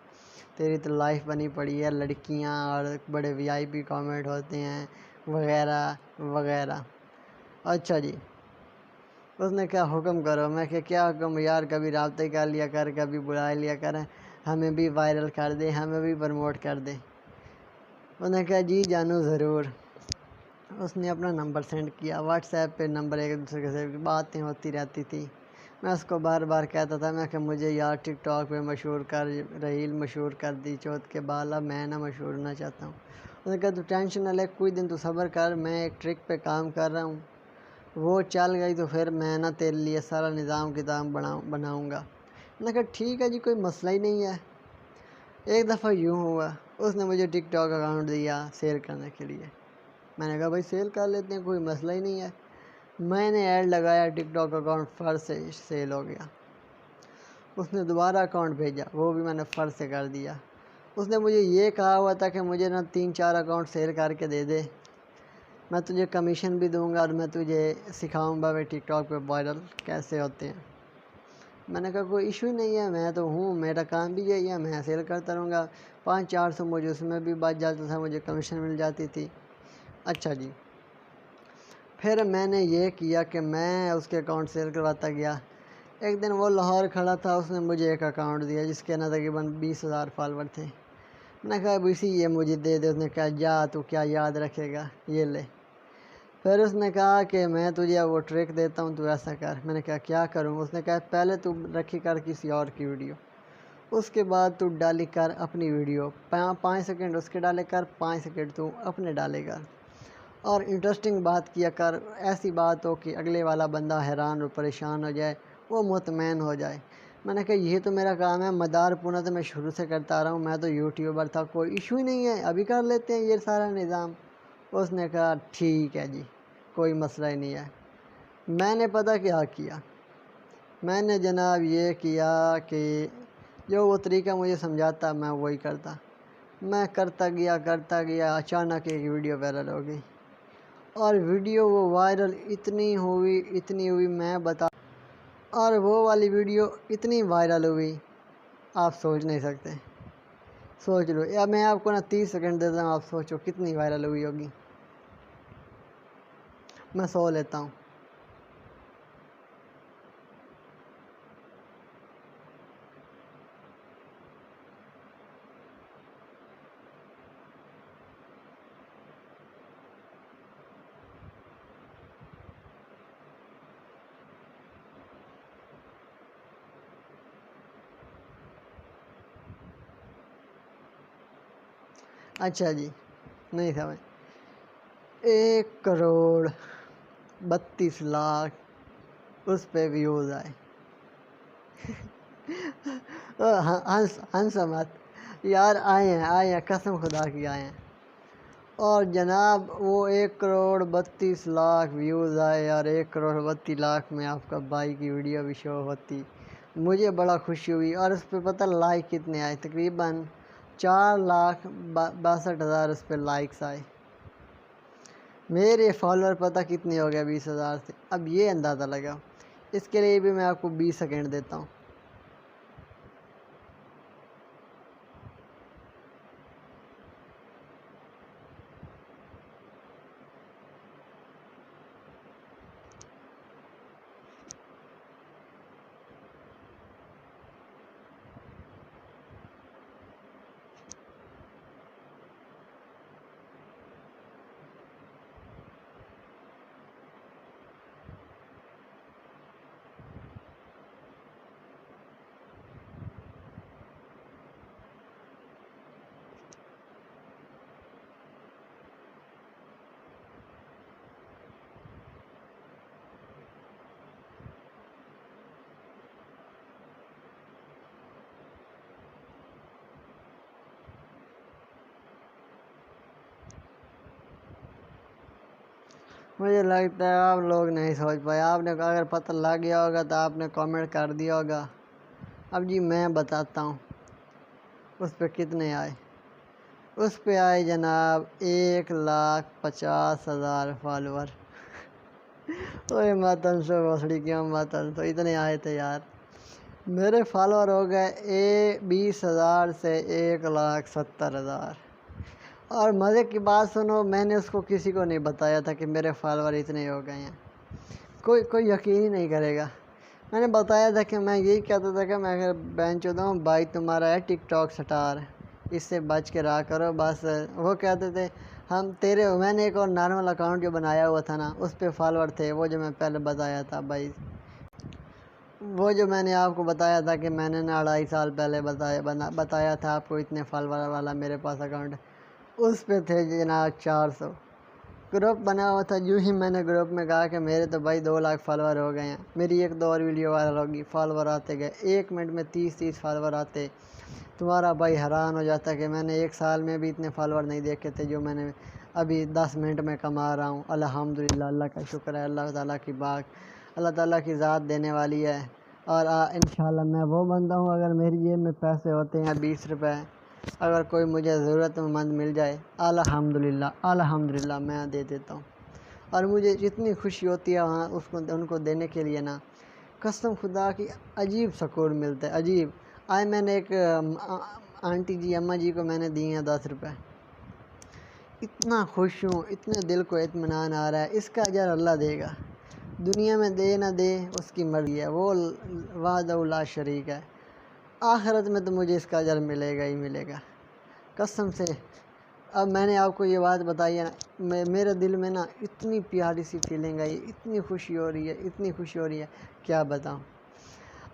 S1: तेरी तो लाइफ बनी पड़ी है, लड़कियां और बड़े वीआईपी कमेंट होते हैं वगैरह वगैरह। अच्छा जी, उसने क्या हुक्म करो। मैं क्या हुक्म यार, कभी राब्ते कर लिया कर, कभी बुला लिया कर, हमें भी वायरल कर दे, हमें भी प्रमोट कर दे। उसने कहा जी जानू ज़रूर। उसने अपना नंबर सेंड किया। व्हाट्सएप पे नंबर एक दूसरे से बातें होती रहती थी। मैं उसको बार बार कहता था, मैं कि मुझे यार टिकटॉक पे मशहूर कर, राहील मशहूर कर दी चौथ के बाल, अब मैं ना मशहूर होना चाहता हूँ। उसने कहा तू टेंशन न ले, कुछ दिन तू सब्र कर, मैं एक ट्रिक पे काम कर रहा हूँ, वो चल गई तो फिर मैं ना तेरे लिए सारा निज़ाम किताब बनाऊँगा। मैंने कहा ठीक है जी, कोई मसला ही नहीं है। एक दफ़ा यूँ हुआ, उसने मुझे टिकटॉक अकाउंट दिया सेल करने के लिए। मैंने कहा भाई सेल कर लेते हैं, कोई मसला ही नहीं है। मैंने ऐड लगाया, टिकटॉक अकाउंट फर्स्ट से सेल हो गया। उसने दोबारा अकाउंट भेजा, वो भी मैंने फर्स्ट से कर दिया। उसने मुझे ये कहा हुआ था कि मुझे ना 3-4 अकाउंट सेल करके दे दे, मैं तुझे कमीशन भी दूंगा और मैं तुझे सिखाऊंगा वे टिकटॉक पे वायरल कैसे होते हैं। मैंने कहा कोई इशू ही नहीं है, मैं तो हूँ, मेरा काम भी यही है, मैं सेल करता रहूँगा। 500-400 मुझे उसमें भी बच जाता था, मुझे कमीशन मिल जाती थी। अच्छा जी, फिर मैंने ये किया कि मैं उसके अकाउंट सेल करवाता गया। एक दिन वो लाहौर खड़ा था, उसने मुझे एक अकाउंट दिया जिसके ना तकरीबन 20,000 फॉलोवर थे। मैंने कहा बीसी ये मुझे दे दे। उसने कहा जा तू क्या याद रखेगा, ये ले। फिर उसने कहा कि मैं तुझे वो ट्रिक देता हूँ, तू ऐसा कर। मैंने कहा क्या करूँ? उसने कहा पहले तू रखी कर किसी और की वीडियो, उसके बाद तू डाली कर अपनी वीडियो, 5 सेकंड उसके डाले कर, 5 सेकंड तू अपने डाले कर, और इंटरेस्टिंग बात किया कर, ऐसी बात हो कि अगले वाला बंदा हैरान और परेशान हो जाए, वो मुतमैन हो जाए। मैंने कहा ये तो मेरा काम है, मदार पुना तो मैं शुरू से करता आ रहा हूँ, मैं तो यूट्यूबर था, कोई इशू ही नहीं है, अभी कर लेते हैं ये सारा निज़ाम। उसने कहा ठीक है जी, कोई मसला ही नहीं है। मैंने पता क्या किया, मैंने जनाब ये किया कि जो वो तरीका मुझे समझाता मैं वही करता। मैं करता गया, अचानक एक वीडियो वायरल हो गई। और वीडियो वो वायरल इतनी हुई मैं बता, और वो वाली वीडियो इतनी वायरल हुई आप सोच नहीं सकते। सोच लो, या मैं आपको ना 30 सेकंड देता हूँ, आप सोचो कितनी वायरल हुई होगी। मैं सो लेता हूँ। अच्छा जी, नहीं समझ। 1,32,00,000 उस पे व्यूज़ आए। हंस हंस मत यार, आए हैं कसम खुदा की आए हैं। और जनाब वो 1,32,00,000 व्यूज़ आए और 1,32,00,000 में आपका भाई की वीडियो भी शो होती। मुझे बड़ा खुशी हुई। और उस पर पता लाइक कितने आए? तकरीबन 4,62,000 उस पर लाइक्स आए। मेरे फॉलोअर पता कितने हो गए 20,000 से? अब ये अंदाज़ा लगा। इसके लिए भी मैं आपको 20 सेकेंड देता हूँ। मुझे लगता है आप लोग नहीं सोच पाए। आपने अगर पता लग गया होगा तो आपने कमेंट कर दिया होगा। अब जी मैं बताता हूँ उस पर कितने आए। उस पे आए जनाब 1,50,000 फॉलोअर। ओए मतन से बसड़ी क्यों मतन, तो इतने आए थे यार। मेरे फॉलोअर हो गए 20,000 से 1,70,000। और मज़े की बात सुनो, मैंने उसको किसी को नहीं बताया था कि मेरे फॉलोअर इतने हो गए हैं। कोई कोई यकीन ही नहीं करेगा। मैंने बताया था कि मैं यही कहता था कि मैं अगर बहन चौदह हूँ, भाई तुम्हारा है टिकटॉक स्टार, इससे बच के रहा करो बस। वो कहते थे हम तेरे, मैंने एक और नॉर्मल अकाउंट जो बनाया हुआ था ना, उस पर फॉलोअर थे, वो जो मैं पहले बताया था भाई, वो जो मैंने आपको बताया था कि मैंने ना 2.5 साल पहले बताया था आपको, इतने फॉलोअर वाला मेरे पास अकाउंट, उस पे थे जनाब 400। ग्रुप बना हुआ था, यूँ ही मैंने ग्रुप में कहा कि मेरे तो भाई 2 लाख फॉलोअर हो गए हैं, मेरी एक दो और वीडियो वायरल होगी, फॉलोअर आते गए, 1 मिनट में 30 फॉलोअर आते। तुम्हारा भाई हैरान हो जाता कि मैंने 1 साल में भी इतने फॉलोअर नहीं देखे थे जो मैंने अभी 10 मिनट में कमा रहा हूँ। अल्हम्दुलिल्लाह, अल्लाह का शुक्र है, अल्लाह ताला की बात, अल्लाह ताला की ज़ात देने वाली है। और इंशाल्लाह मैं वो बंदा हूँ, अगर मेरी जेब में पैसे होते हैं 20 रुपये, अगर कोई मुझे ज़रूरतमंद मिल जाए, अल्हम्दुलिल्लाह अल्हम्दुलिल्लाह मैं दे देता हूँ। और मुझे जितनी खुशी होती है वहाँ उसको उनको देने के लिए ना, कसम खुदा की अजीब सुकून मिलता है, अजीब। आज मैंने एक आंटी जी, अम्मा जी को मैंने दिए हैं 10 रुपये। इतना खुश हूँ, इतने दिल को इत्मीनान आ रहा है। इसका अजर अल्लाह देगा, दुनिया में दे ना दे उसकी मर्ज़ी है, वो वाहदहू ला शरीक है। आखिरत में तो मुझे इसका अजर मिलेगा ही मिलेगा, कसम से। अब मैंने आपको ये बात बताई है ना, मेरे दिल में ना इतनी प्यारी सी फीलिंग आई, इतनी खुशी हो रही है, इतनी खुशी हो रही है, क्या बताऊँ।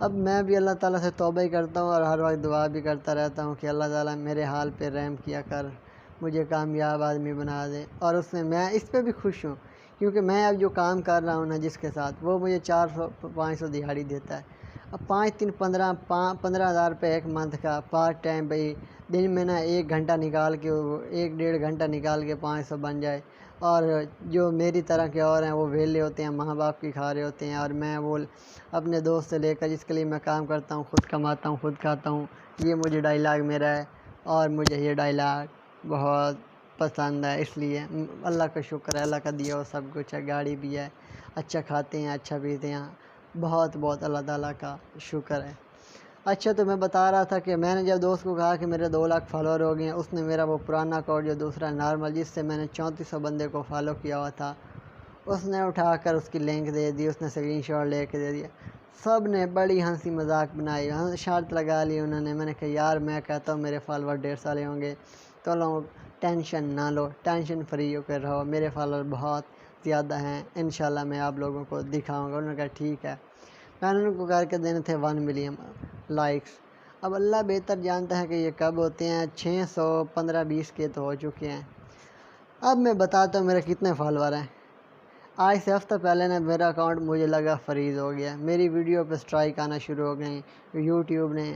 S1: अब मैं भी अल्लाह ताला से तौबा ही करता हूँ और हर वक्त दुआ भी करता रहता हूँ कि अल्लाह ताला मेरे हाल पे रहम किया कर, मुझे कामयाब आदमी बना दे। और उसमें मैं इस पे भी खुश हूँ, क्योंकि मैं अब जो काम कर रहा हूँ ना जिसके साथ, वो मुझे 400-500 दिहाड़ी देता है। अब 5-3-15 हज़ार रुपये एक मंथ का पार्ट टाइम भाई, दिन में ना 1 घंटा निकाल के, 1-1.5 घंटा निकाल के 500 बन जाए। और जो मेरी तरह के और हैं वो वेले होते हैं, माँ बाप की खा रहे होते हैं, और मैं वो अपने दोस्त से लेकर, जिसके लिए मैं काम करता हूँ, खुद कमाता हूँ खुद खाता हूँ। ये मुझे डायलॉग मेरा है और मुझे ये डायलॉग बहुत पसंद है, इसलिए अल्लाह का शुक्र है, अल्लाह का दिया हुआ सब कुछ है, गाड़ी भी है, अच्छा खाते हैं, अच्छा पीते हैं, बहुत बहुत अल्लाह ताला का शुक्र है। अच्छा, तो मैं बता रहा था कि मैंने जब दोस्त को कहा कि मेरे 2 लाख फॉलोअर हो गए हैं, उसने मेरा वो पुराना अकाउंट जो दूसरा नॉर्मल, जिससे मैंने 3400 बंदे को फॉलो किया हुआ था, उसने उठाकर उसकी लिंक दे दी, उसने स्क्रीनशॉट लेके दे दिया। सब ने बड़ी हंसी मजाक बनाई, शर्त लगा ली उन्होंने। मैंने कहा यार, मैं कहता हूँ मेरे फॉलोअर 1.5 साल होंगे, तो लोग टेंशन ना लो, टेंशन फ्री होकर रहो, मेरे फॉलोअर बहुत ज़्यादा हैं, इंशाल्लाह मैं आप लोगों को दिखाऊंगा। उन्होंने कहा ठीक है। मैंने उनको करके देने थे 1 मिलियन लाइक्स। अब अल्लाह बेहतर जानता है कि ये कब होते हैं। 600 15-20 के तो हो चुके हैं। अब मैं बताता हूँ मेरे कितने फॉलोअर हैं। आज से हफ्ता पहले ना मेरा अकाउंट मुझे लगा फ्रीज़ हो गया, मेरी वीडियो पे स्ट्राइक आना शुरू हो गई, यूट्यूब ने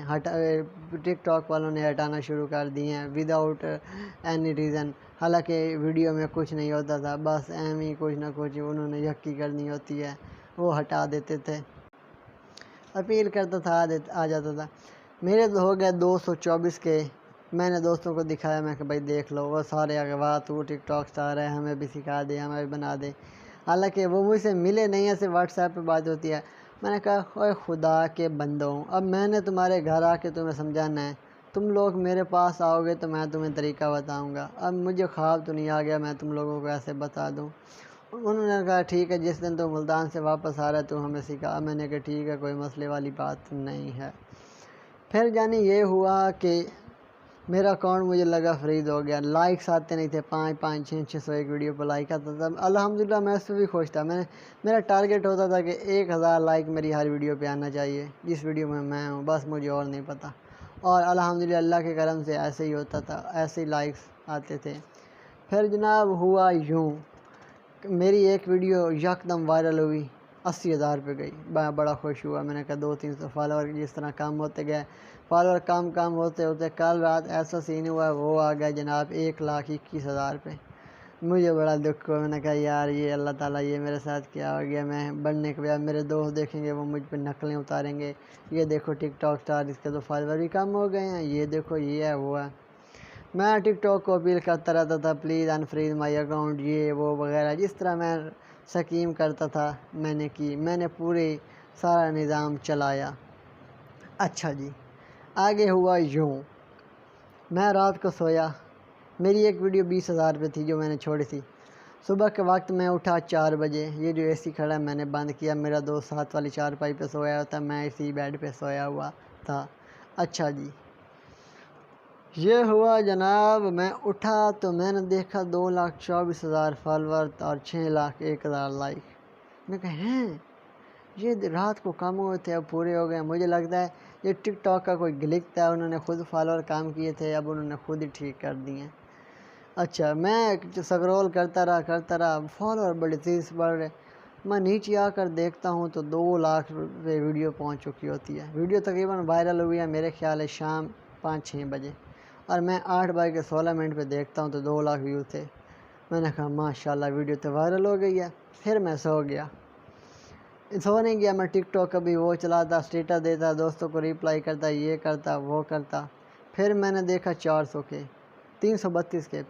S1: टिकटॉक वालों ने हटाना शुरू कर दिए हैं विदाउट एनी रीज़न। हालांकि वीडियो में कुछ नहीं होता था, बस एम ही कुछ ना कुछ उन्होंने यक्की करनी होती है, वो हटा देते थे। अपील करता था, आ जाता था। मेरे तो हो गए 224 के। मैंने दोस्तों को दिखाया, मैं कि भाई देख लो, वो सारे आगे वाह तू टिकटॉक स्टार है, हमें भी सिखा दे, हमें भी बना दे। हालांकि वो मुझसे मिले नहीं है, सिर्फ व्हाट्सएप पे बात होती है। मैंने कहा ओए खुदा के बंदों, अब मैंने तुम्हारे घर आके तुम्हें समझाना है, तुम लोग मेरे पास आओगे तो मैं तुम्हें तरीका बताऊँगा। अब मुझे ख्वाब तो नहीं आ गया मैं तुम लोगों को ऐसे बता दूँ। उन्होंने कहा ठीक है, जिस दिन तो मुल्तान से वापस आ रहा है तो हमें सिखा। मैंने कहा ठीक है, कोई मसले वाली बात नहीं है। फिर जानी ये हुआ कि मेरा अकाउंट मुझे लगा फ्रीज हो गया, लाइक्स आते नहीं थे, 500-600 एक वीडियो पर लाइक आता था। अल्हम्दुलिल्लाह मैं उससे भी खुश था। मेरा टारगेट होता था कि 1000 लाइक मेरी हर वीडियो पे आना चाहिए, जिस वीडियो में मैं हूँ, बस मुझे और नहीं पता। और अल्हम्दुलिल्लाह अल्लाह के करम से ऐसे ही होता था, ऐसे ही लाइक्स आते थे। फिर जनाब हुआ यूँ, मेरी एक वीडियो यकदम वायरल हुई, 80,000 पे गई। मैं बड़ा खुश हुआ। मैंने कहा 200-300 फॉलोअर जिस तरह कम होते गए, फॉलोअर कम होते होते कल रात ऐसा सीन हुआ, वो आ गया जनाब 1,21,000 पे। मुझे बड़ा दुख हुआ। मैंने कहा यार ये अल्लाह ताला ये मेरे साथ क्या हो गया। मैं बढ़ने के बाद मेरे दोस्त देखेंगे वो मुझ पर नकलें उतारेंगे, ये देखो टिकटॉक स्टार इसके तो फॉलोवर भी कम हो गए हैं, ये देखो ये है वो है। मैं टिकटॉक को अपील करता रहता था प्लीज़ अनफ्रीज माई अकाउंट ये वो वगैरह, जिस तरह मैं स्कीम करता था मैंने पूरे सारा निज़ाम चलाया। अच्छा जी, आगे हुआ यूँ। मैं रात को सोया, मेरी एक वीडियो 20,000 पे थी जो मैंने छोड़ी थी। सुबह के वक्त मैं उठा 4 बजे, ये जो एसी खड़ा है मैंने बंद किया। मेरा दोस्त साथ वाली चारपाई पे सोया था, मैं इसी बेड पे सोया हुआ था। अच्छा जी, ये हुआ जनाब। मैं उठा तो मैंने देखा 2,24,000 फॉलोवर और 6,01,000 लाइक। मैं कहा हैं ये रात को कम हुए थे अब पूरे हो गए। मुझे लगता है ये टिकटॉक का कोई ग्लिच था, उन्होंने खुद फॉलोअर काम किए थे, अब उन्होंने खुद ही ठीक कर दिए। अच्छा, मैं स्क्रॉल करता रहा, फॉलोअर बड़े तेज़ बढ़ रहे। मैं नीचे आकर देखता हूँ तो 2 लाख पे वीडियो पहुँच चुकी होती है। वीडियो तकरीबन वायरल हुई है मेरे ख्याल है शाम 5-6 बजे, और मैं 8:16 पे देखता हूँ तो 2 लाख व्यू थे। मैंने कहा माशाल्लाह वीडियो तो वायरल हो गई है। फिर मैं सो गया। सो नहीं गया मैं, टिकटॉक कभी वो चलाता, स्टेटस देता, दोस्तों को रिप्लाई करता, ये करता वो करता। फिर मैंने देखा 400 के, 332 के।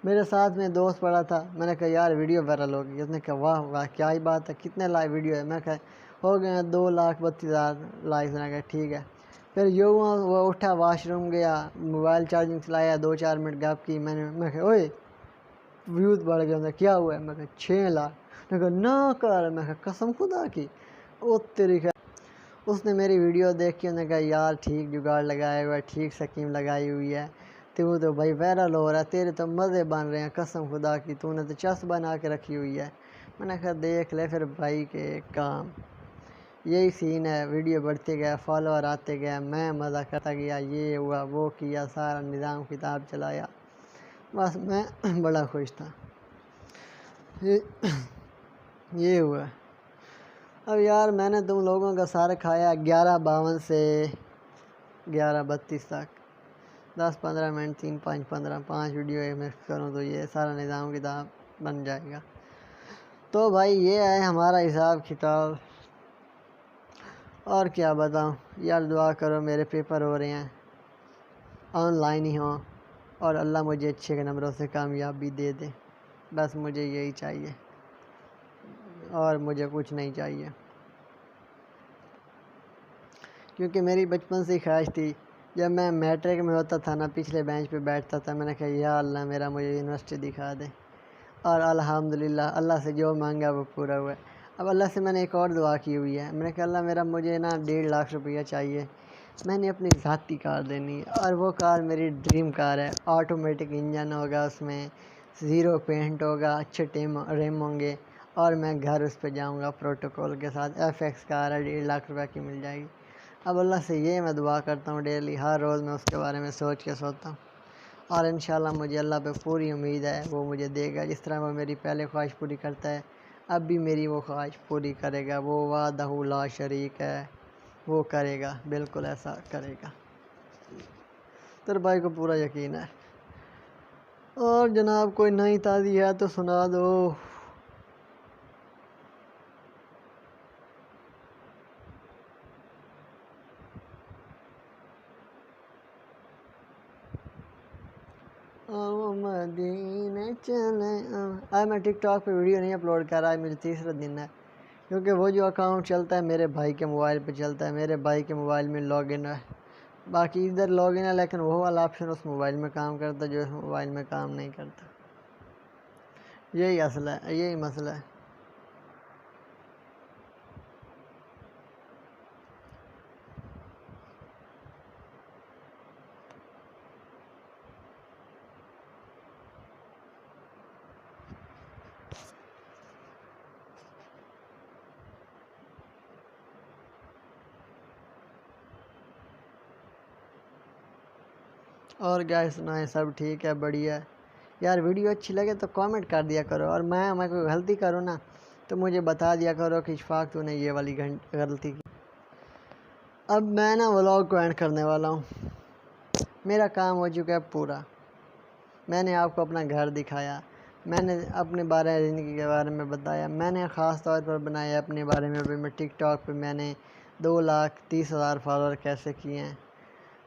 S1: मेरे साथ में दोस्त पड़ा था, मैंने कहा यार वीडियो वायरल हो गई। उसने कहा वाह वाह क्या ही बात है, कितने लाइक वीडियो है। मैं कहा हो गए हैं 2,32,000 लाइक। मैंने कहा ठीक है। फिर यूँ वो उठा, वाशरूम गया, मोबाइल चार्जिंग चलाया, 2-4 मिनट गप की। मैं कहा ओए व्यूज़ बढ़ गए। मैं क्या हुआ है, मैं कहा 6 लाख। मैं कहा ना कर, मैं कहा कसम खुदा की। ओ तेरी खैर। उसने मेरी वीडियो देख के उसने कहा यार ठीक जुगाड़ लगाया हुआ है, ठीक स्कीम लगाई हुई है, तो भाई वायरल हो रहा है, तेरे तो मज़े बन रहे हैं, कसम खुदा की तूने तो चस बना के रखी हुई है। मैंने कहा देख ले फिर भाई के काम। यही सीन है, वीडियो बढ़ते गया, फॉलोअर आते गया, मैं मज़ा करता गया, ये हुआ वो किया, सारा निज़ाम किताब चलाया। बस मैं बड़ा खुश था। ये ये हुआ। अब यार मैंने तुम लोगों का सारा खाया 11:52 से 11:32 तक, 10-15 मिनट, 3-5-15 5 वीडियो एक मिक्स करूँ तो ये सारा निज़ाम किताब बन जाएगा। तो भाई ये है हमारा हिसाब किताब। और क्या बताऊँ यार, दुआ करो मेरे पेपर हो रहे हैं, ऑनलाइन ही हों, और अल्लाह मुझे अच्छे के नंबरों से कामयाबी दे दे। बस मुझे यही चाहिए और मुझे कुछ नहीं चाहिए, क्योंकि मेरी बचपन से ही ख्वाहिश थी। जब मैं मैट्रिक में होता था ना, पिछले बेंच पे बैठता था, मैंने कहा या अल्लाह मेरा मुझे यूनिवर्सिटी दिखा दे। और अल्हम्दुलिल्लाह अल्लाह से जो मांगा वो पूरा हुआ है। अब अल्लाह से मैंने एक और दुआ की हुई है। मैंने कहा अल्लाह मेरा मुझे ना 1.5 लाख रुपया चाहिए, मैंने अपनी ज़ाती कार देनी है, और वो कार मेरी ड्रीम कार है। ऑटोमेटिक इंजन होगा उसमें, ज़ीरो पेंट होगा, अच्छे रेम होंगे, और मैं घर उस पर जाऊँगा प्रोटोकॉल के साथ। FX कार है, 1.5 लाख रुपये की मिल जाएगी। अब अल्लाह से ये मैं दुआ करता हूँ डेली, हर रोज़ मैं उसके बारे में सोच के सोता हूँ, और इंशाल्लाह मुझे अल्लाह पे पूरी उम्मीद है वो मुझे देगा। जिस तरह वो मेरी पहले ख्वाहिश पूरी करता है, अब भी मेरी वो ख्वाहिश पूरी करेगा। वो वादहू ला शरीक है, वो करेगा, बिल्कुल ऐसा करेगा। तेरे भाई को पूरा यकीन है। और जनाब कोई नई ताज़ी है तो सुना दो। मदीने चले। आज मैं टिकटॉक पे वीडियो नहीं अपलोड कर रहा, आज मुझे तीसरा दिन है, क्योंकि वो जो अकाउंट चलता है मेरे भाई के मोबाइल पे चलता है, मेरे भाई के मोबाइल में लॉगिन है। बाकी इधर लॉगिन है, लेकिन वो वाला ऑप्शन उस मोबाइल में काम करता है जो इस मोबाइल में काम नहीं करता। यही मसला है। और क्या सुनाए, सब ठीक है, बढ़िया है। यार वीडियो अच्छी लगे तो कमेंट कर दिया करो, और मैं कोई गलती करूँ ना तो मुझे बता दिया करो कि इशफाक तूने ये वाली गलती की। अब मैं ना व्लॉग को एंड करने वाला हूँ, मेरा काम हो चुका है पूरा। मैंने आपको अपना घर दिखाया, मैंने अपने बारे ज़िंदगी के बारे में बताया। मैंने ख़ास तौर पर बनाया अपने बारे में भी। मैं टिकटॉक पे मैंने 2,30,000 फॉलोअर कैसे किए हैं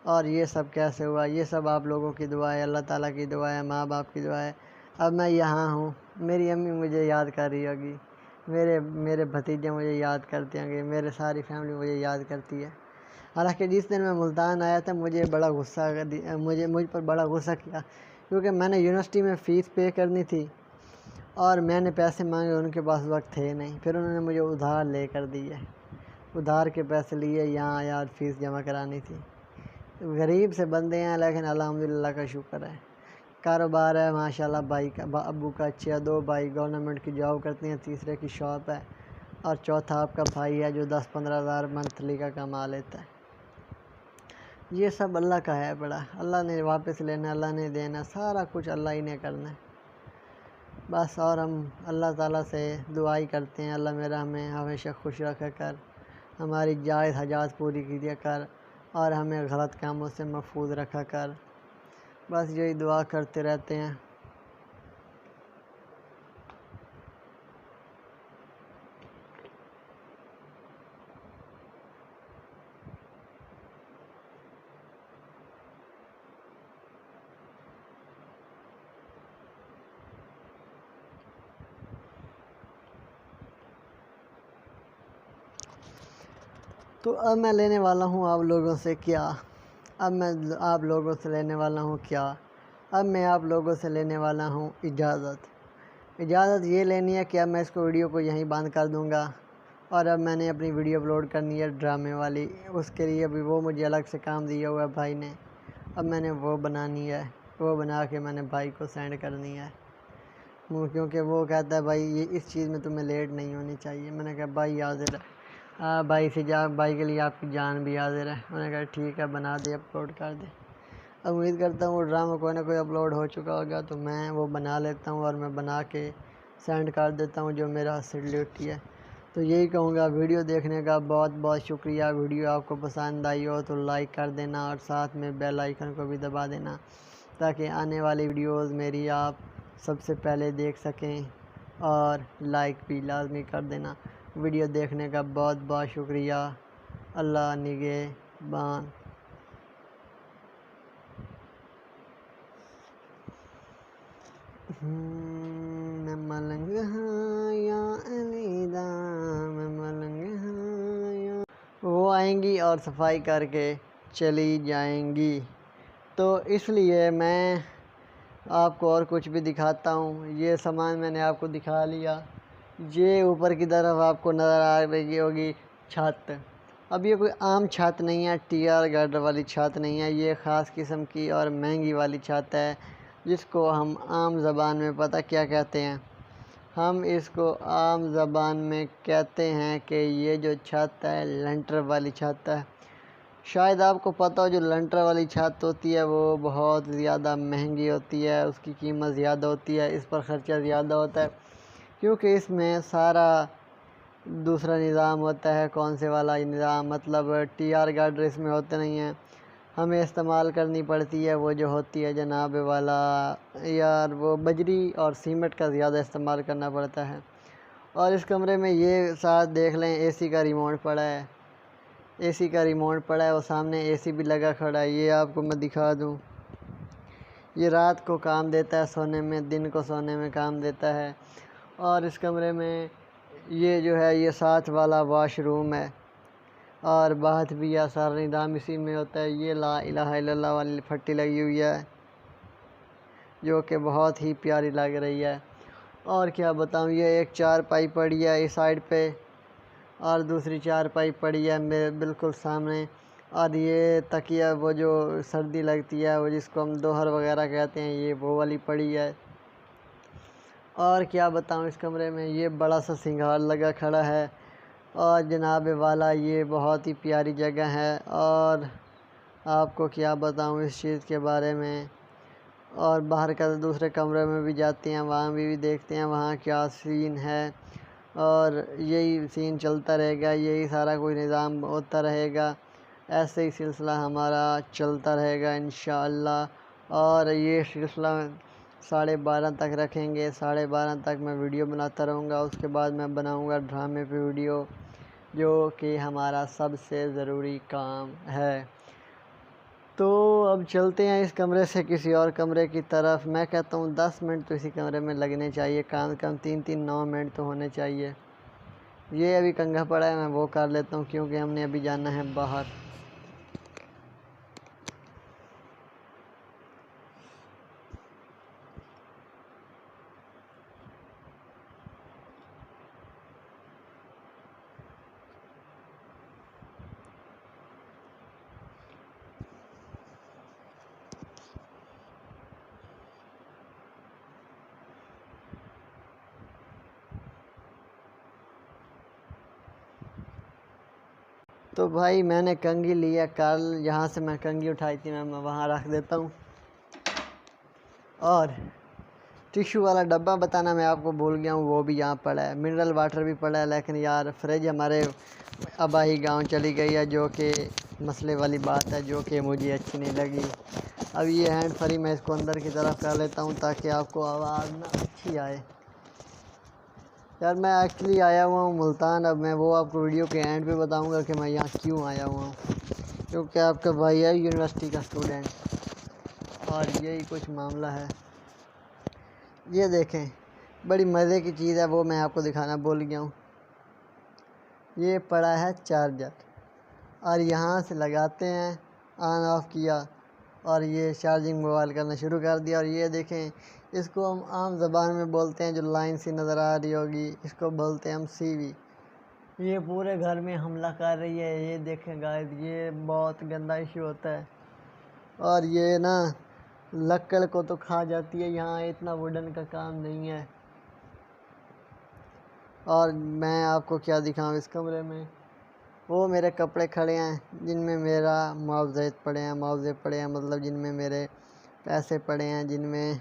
S1: और ये सब कैसे हुआ, ये सब आप लोगों की दुआ है, अल्लाह ताला की दुआ है, माँ बाप की दुआ है। अब मैं यहाँ हूँ, मेरी अम्मी मुझे याद कर रही होगी, मेरे भतीजे मुझे याद करते होंगे, मेरे सारी फैमिली मुझे याद करती है। हालांकि जिस दिन मैं मुल्तान आया था मुझ पर बड़ा गुस्सा किया, क्योंकि मैंने यूनिवर्सिटी में फ़ीस पे करनी थी और मैंने पैसे मांगे, उनके पास वक्त थे नहीं। फिर उन्होंने मुझे उधार ले कर दिए, उधार के पैसे लिए यहाँ यार फ़ीस जमा करानी थी। गरीब से बंदे हैं, लेकिन अल्हम्दुलिल्लाह का शुक्र है, कारोबार है माशाल्लाह। भाई का अब्बू का अच्छे है, 2 भाई गवर्नमेंट की जॉब करते हैं, तीसरे की शॉप है और चौथा आपका भाई है जो 10-15 हज़ार मंथली का कमा लेता है। ये सब अल्लाह का है बड़ा, अल्लाह ने वापस लेना, अल्लाह ने देना, सारा कुछ अल्लाह ही ने करना है बस। और हम अल्लाह ताला से दुआई करते हैं, अल्लाह मेरा हमें हमेशा खुश रखा कर, हमारी जायज़ हजात पूरी कीजिए कर और हमें गलत कामों से महफूज रखा कर। बस यही दुआ करते रहते हैं। तो अब मैं लेने वाला हूँ आप लोगों से क्या, अब मैं आप लोगों से लेने वाला हूँ क्या, अब मैं आप लोगों से लेने वाला हूँ इजाज़त ये लेनी है कि अब मैं इसको वीडियो को यहीं बंद कर दूँगा और अब मैंने अपनी वीडियो अपलोड करनी है ड्रामे वाली। उसके लिए अभी वो मुझे अलग से काम दिया हुआ है भाई ने, अब मैंने वो बनानी है, वो बना के मैंने भाई को सेंड करनी है। क्योंकि वो कहता है भाई ये इस चीज़ में तुम्हें लेट नहीं होनी चाहिए। मैंने कहा भाई हाज़िर है, भाई से जा, भाई के लिए आपकी जान भी हाज़िर है। मैंने कहा ठीक है, बना दे, अपलोड कर दे। अब उम्मीद करता हूँ वो ड्रामा कोई ना कोई अपलोड हो चुका होगा, तो मैं वो बना लेता हूँ और मैं बना के सेंड कर देता हूँ, जो मेरा ड्यूटी है। तो यही कहूँगा, वीडियो देखने का बहुत बहुत शुक्रिया। वीडियो आपको पसंद आई हो तो लाइक कर देना और साथ में बेल आइकन को भी दबा देना, ताकि आने वाली वीडियोस मेरी आप सबसे पहले देख सकें, और लाइक भी लाजमी कर देना। वीडियो देखने का बहुत बहुत शुक्रिया। अल्लाह निगहबान। मैं मलंग हाँ या अलविदा, मैं मलंग हाँ या। वो आएंगी और सफाई करके चली जाएंगी, तो इसलिए मैं आपको और कुछ भी दिखाता हूँ। ये सामान मैंने आपको दिखा लिया। ये ऊपर की तरफ आपको नज़र आ रही होगी छत। अब ये कोई आम छत नहीं है, टीआर गार्डर वाली छत नहीं है, ये ख़ास किस्म की और महंगी वाली छत है, जिसको हम आम ज़बान में पता क्या कहते हैं। हम इसको आम ज़बान में कहते हैं कि ये जो छत है लेंटर वाली छत है। शायद आपको पता हो, जो लेंटर वाली छत होती है वो बहुत ज़्यादा महंगी होती है, उसकी कीमत ज़्यादा होती है, इस पर ख़र्चा ज़्यादा होता है, क्योंकि इसमें सारा दूसरा निज़ाम होता है। कौन से वाला निज़ाम, मतलब टीआर गार्डर इसमें होते नहीं हैं, हमें इस्तेमाल करनी पड़ती है वो जो होती है जनाब वाला यार, वो बजरी और सीमेंट का ज़्यादा इस्तेमाल करना पड़ता है। और इस कमरे में ये साथ देख लें, एसी का रिमोट पड़ा है, एसी का रिमोट पड़ा है, वो सामने एसी भी लगा खड़ा है। ये आपको मैं दिखा दूँ, ये रात को काम देता है सोने में, दिन को सोने में काम देता है। और इस कमरे में ये जो है ये साथ वाला वॉशरूम है और बाथ भी है, सारा निज़ाम इसी में होता है। ये ला इलाहा इल्लल्लाह वाली फट्टी लगी हुई है, जो कि बहुत ही प्यारी लग रही है। और क्या बताऊँ, ये एक चारपाई पड़ी है इस साइड पे और दूसरी चारपाई पड़ी है मेरे बिल्कुल सामने। और ये तकिया, वो जो सर्दी लगती है, वो जिसको हम दोहर वगैरह कहते हैं, ये वो वाली पड़ी है। और क्या बताऊँ, इस कमरे में ये बड़ा सा सिंगार लगा खड़ा है। और जनाब वाला ये बहुत ही प्यारी जगह है, और आपको क्या बताऊँ इस चीज़ के बारे में। और बाहर का दूसरे कमरे में भी जाते हैं, वहाँ भी देखते हैं वहाँ क्या सीन है, और यही सीन चलता रहेगा, यही सारा कोई निज़ाम होता रहेगा, ऐसे ही सिलसिला हमारा चलता रहेगा इंशाअल्लाह। और ये सिलसिला 12:30 तक रखेंगे। 12:30 तक मैं वीडियो बनाता रहूँगा। उसके बाद मैं बनाऊँगा ड्रामे पे वीडियो, जो कि हमारा सबसे ज़रूरी काम है। तो अब चलते हैं इस कमरे से किसी और कमरे की तरफ। मैं कहता हूँ 10 मिनट तो इसी कमरे में लगने चाहिए, कम से कम 3-3 9 मिनट तो होने चाहिए। ये अभी कंघा पड़ा है, मैं वो कर लेता हूँ क्योंकि हमने अभी जाना है बाहर। तो भाई मैंने कंघी लिया, कल जहाँ से मैं कंघी उठाई थी मैं वहाँ रख देता हूँ। और टिश्यू वाला डब्बा बताना मैं आपको भूल गया हूँ, वो भी यहाँ पड़ा है। मिनरल वाटर भी पड़ा है, लेकिन यार फ्रिज हमारे अबाही गांव चली गई है, जो कि मसले वाली बात है, जो कि मुझे अच्छी नहीं लगी। अब ये हैंड फ्री मैं इसको अंदर की तरफ कर लेता हूँ ताकि आपको आवाज़ ना अच्छी आए। यार मैं एक्चुअली आया हुआ हूँ मुल्तान। अब मैं वो आपको वीडियो के एंड पे बताऊँगा कि मैं यहाँ क्यों आया हुआ हूँ, क्योंकि आपका भाई है यूनिवर्सिटी का स्टूडेंट और यही कुछ मामला है। ये देखें, बड़ी मज़े की चीज़ है, वो मैं आपको दिखाना भूल गया हूँ। ये पड़ा है चार्जर और यहाँ से लगाते हैं, ऑन ऑफ किया और ये चार्जिंग मोबाइल करना शुरू कर दिया। और ये देखें, इसको हम आम ज़बान में बोलते हैं, जो लाइन सी नज़र आ रही होगी, इसको बोलते हैं हम सीवी। ये पूरे घर में हमला कर रही है। ये देखें गाइस, ये बहुत गंदा इशू होता है और ये ना लकड़ को तो खा जाती है। यहाँ इतना वुडन का काम नहीं है। और मैं आपको क्या दिखाऊँ इस कमरे में, वो मेरे कपड़े खड़े हैं जिनमें मेरा मुआवज़े पड़े हैं, मतलब जिनमें मेरे पैसे पड़े हैं, जिनमें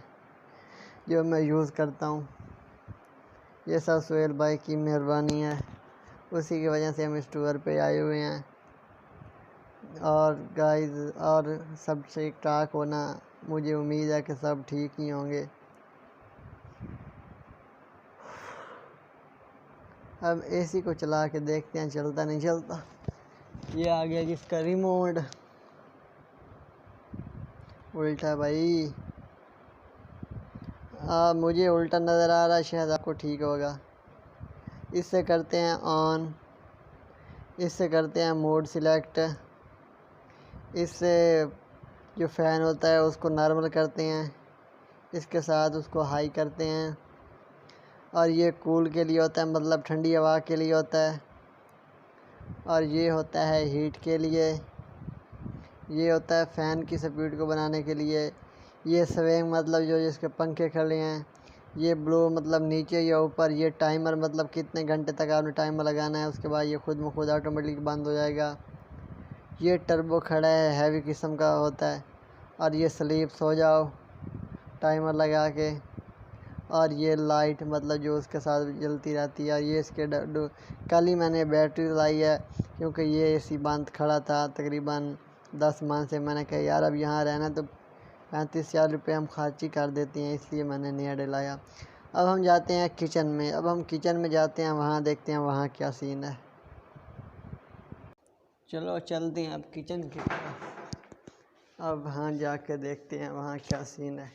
S1: जो मैं यूज़ करता हूँ। ये सब सुहेल भाई की मेहरबानी है, उसी की वजह से हम इस टूर पे आए हुए हैं। और गाइस, और सब ठीक ठाक होना, मुझे उम्मीद है कि सब ठीक ही होंगे। अब एसी को चला के देखते हैं चलता नहीं चलता। ये आ गया जिसका रिमोट उल्टा भाई। मुझे उल्टा नज़र आ रहा है, शायद आपको ठीक होगा। इससे करते हैं ऑन, इससे करते हैं मोड सिलेक्ट, इससे जो फ़ैन होता है उसको नॉर्मल करते हैं, इसके साथ उसको हाई करते हैं। और ये कूल के लिए होता है, मतलब ठंडी हवा के लिए होता है। और ये होता है हीट के लिए। ये होता है फ़ैन की स्पीड को बनाने के लिए। ये स्विंग मतलब जो जिसके पंखे खड़े हैं। ये ब्लो मतलब नीचे या ऊपर। ये टाइमर मतलब कितने घंटे तक आपने टाइमर लगाना है, उसके बाद ये खुद ब खुद ऑटोमेटिक बंद हो जाएगा। ये टर्बो खड़ा है, हैवी किस्म का होता है। और ये स्लीप सो जाओ टाइमर लगा के। और ये लाइट मतलब जो उसके साथ जलती रहती है। और ये इसके कल ही मैंने बैटरी लाई है, क्योंकि ये एसी बंद खड़ा था तकरीबन 10 माह से। मैंने कहा यार अब यहाँ रहना तो 35,000 रुपये हम खर्च ही कर देते हैं, इसलिए मैंने नया डलाया। अब हम जाते हैं किचन में। अब हम किचन में जाते हैं, वहाँ देखते हैं वहाँ क्या सीन है। चलो चलते हैं अब किचन की तरफ। अब वहाँ जाके देखते हैं वहाँ क्या सीन है।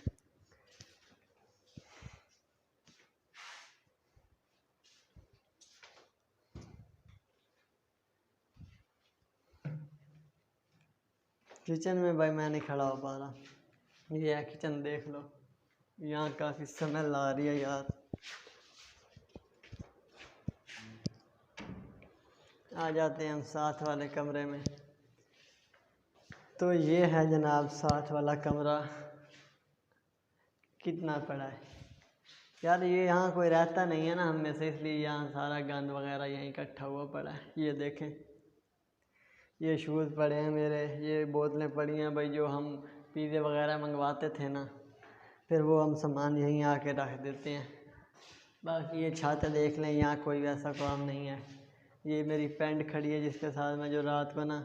S1: किचन में भाई मैं नहीं खड़ा हो पा रहा। ये है किचन, देख लो। यहाँ काफ़ी स्मेल आ रही है यार। आ जाते हैं हम साथ वाले कमरे में। तो ये है जनाब साथ वाला कमरा। कितना पड़ा है यार, ये यहाँ कोई रहता नहीं है ना हम में से, इसलिए यहाँ सारा गंद वगैरह यहीं इकट्ठा हुआ पड़ा है। ये देखें, ये शूज़ पड़े हैं मेरे, ये बोतलें पड़ी हैं भाई, जो हम पिज़्ज़े वगैरह मंगवाते थे ना, फिर वो हम सामान यहीं आके रख देते हैं। बाकी ये छत देख लें, यहाँ कोई वैसा काम नहीं है। ये मेरी पैंट खड़ी है जिसके साथ मैं जो रात को ना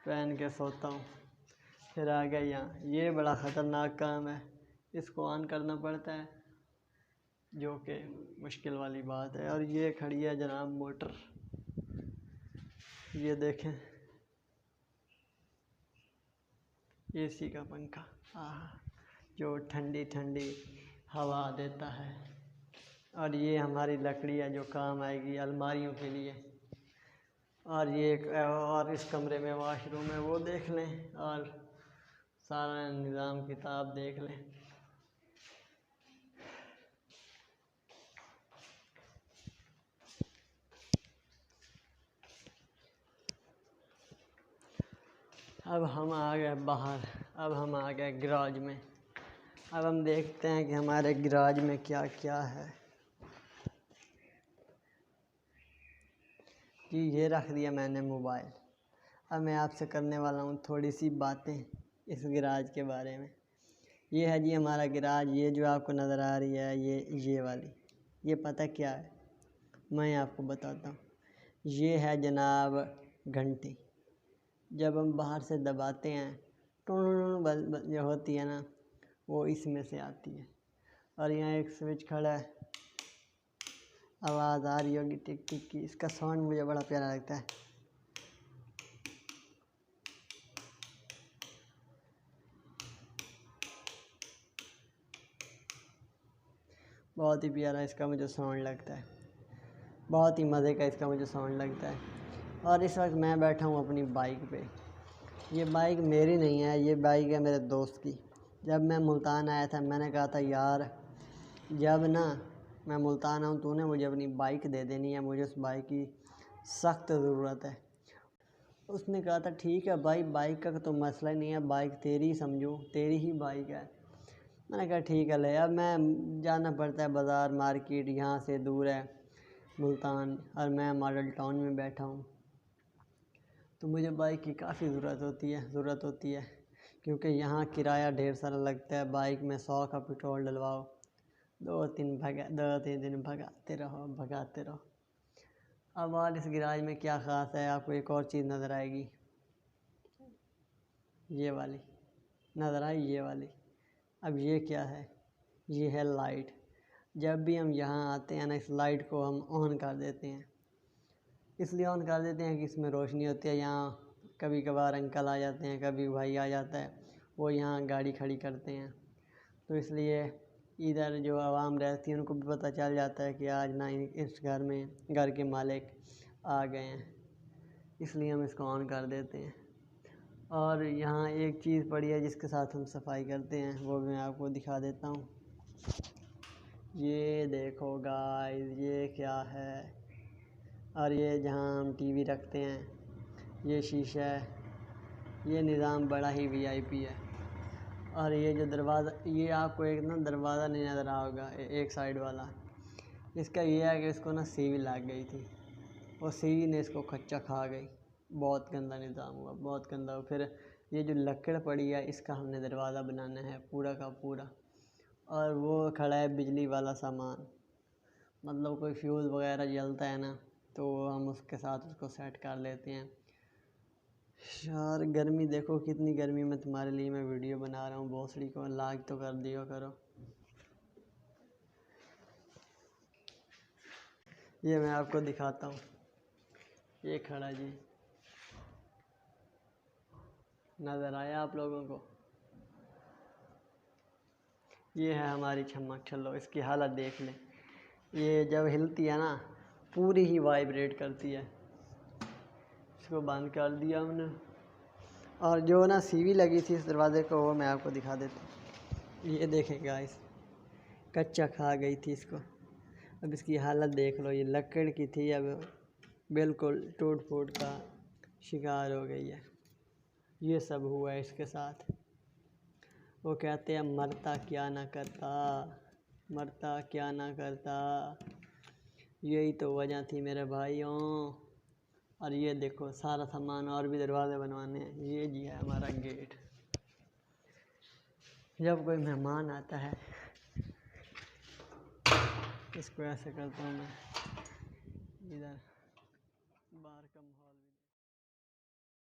S1: पहन के सोता हूँ। फिर आ गया यहाँ, ये बड़ा ख़तरनाक काम है। इसको ऑन करना पड़ता है, जो कि मुश्किल वाली बात है। और ये खड़ी है जनाब मोटर, ये देखें एसी का पंखा, जो ठंडी ठंडी हवा देता है। और ये हमारी लकड़ी है जो काम आएगी अलमारियों के लिए। और ये और इस कमरे में वॉशरूम है, वो देख लें, और सारा निज़ाम किताब देख लें। अब हम आ गए बाहर, अब हम आ गए गैराज में। अब हम देखते हैं कि हमारे गैराज में क्या क्या है। जी ये रख दिया मैंने मोबाइल। अब मैं आपसे करने वाला हूँ थोड़ी सी बातें इस गैराज के बारे में। ये है जी हमारा गैराज। ये जो आपको नज़र आ रही है ये वाली, ये पता क्या है, मैं आपको बताता हूँ। ये है जनाब घंटी। जब हम बाहर से दबाते हैं टूं जो होती है ना, वो इसमें से आती है। और यहाँ एक स्विच खड़ा है, आवाज़ आ रही होगी टिक टिक की। इसका साउंड मुझे बड़ा प्यारा लगता है। बहुत ही प्यारा इसका मुझे साउंड लगता है, बहुत ही मज़े का इसका मुझे साउंड लगता है। और इस वक्त मैं बैठा हूँ अपनी बाइक पे। ये बाइक मेरी नहीं है, ये बाइक है मेरे दोस्त की। जब मैं मुल्तान आया था मैंने कहा था यार जब ना मैं मुल्तान आऊँ तूने मुझे अपनी बाइक दे देनी है, मुझे उस बाइक की सख्त ज़रूरत है। उसने कहा था ठीक है भाई, बाइक का तो मसला ही नहीं है, बाइक तेरी समझो, तेरी ही बाइक है। मैंने कहा ठीक है ले। अब मैं जाना पड़ता है बाज़ार मार्केट, यहाँ से दूर है मुल्तान, और मैं मॉडल टाउन में बैठा हूँ, तो मुझे बाइक की काफ़ी ज़रूरत होती है क्योंकि यहाँ किराया ढेर सारा लगता है। बाइक में 100 का पेट्रोल डलवाओ, 2-3 दिन भगाते रहो। अब और इस गैराज में क्या ख़ास है, आपको एक और चीज़ नज़र आएगी, ये वाली नज़र आई, ये वाली। अब ये क्या है, ये है लाइट। जब भी हम यहाँ आते हैं ना, इस लाइट को हम ऑन कर देते हैं। इसलिए ऑन कर देते हैं कि इसमें रोशनी होती है। यहाँ कभी कभार अंकल आ जाते हैं, कभी भाई आ जाता है, वो यहाँ गाड़ी खड़ी करते हैं, तो इसलिए इधर जो आवाम रहती है उनको भी पता चल जाता है कि आज ना इस घर के मालिक आ गए हैं, इसलिए हम इसको ऑन कर देते हैं। और यहाँ एक चीज़ पड़ी है जिसके साथ हम सफाई करते हैं, वो भी मैं आपको दिखा देता हूँ। ये देखो गाइस, ये क्या है। और ये जहाँ हम टीवी रखते हैं, ये शीशा है, ये निज़ाम बड़ा ही वीआईपी है। और ये जो दरवाज़ा, ये आपको एक ना दरवाज़ा नहीं नज़र आ होगा, एक साइड वाला, इसका ये है कि इसको ना सीवी लग गई थी, और सीवी ने इसको कच्चा खा गई। बहुत गंदा निज़ाम हुआ, बहुत गंदा हुआ। फिर ये जो लकड़ पड़ी है, इसका हमने दरवाज़ा बनाना है पूरा का पूरा। और वो खड़ा है बिजली वाला सामान, मतलब कोई फ्यूज़ वगैरह जलता है ना, तो हम उसके साथ उसको सेट कर लेते हैं। यार गर्मी देखो कितनी गर्मी में तुम्हारे लिए मैं वीडियो बना रहा हूँ, भोसड़ी को लाइक तो कर दिया करो। ये मैं आपको दिखाता हूँ, ये खड़ा जी, नज़र आया आप लोगों को? ये है हमारी छमक छल्लो, इसकी हालत देख लें। ये जब हिलती है ना पूरी ही वाइब्रेट करती है। इसको बंद कर दिया हमने। और जो ना सीवी लगी थी इस दरवाज़े को, वो मैं आपको दिखा देता हूँ। ये देखें गाइस, कच्चा खा गई थी इसको। अब इसकी हालत देख लो, ये लकड़ की थी, अब बिल्कुल टूट फूट का शिकार हो गई है। ये सब हुआ है इसके साथ। वो कहते हैं मरता क्या ना करता, मरता क्या ना करता। यही तो वजह थी मेरे भाइयों। और ये देखो सारा सामान, और भी दरवाज़े बनवाने हैं। ये जी है हमारा गेट। जब कोई मेहमान आता है, इसको ऐसे करता हूँ मैं, इधर बाहर का माहौल।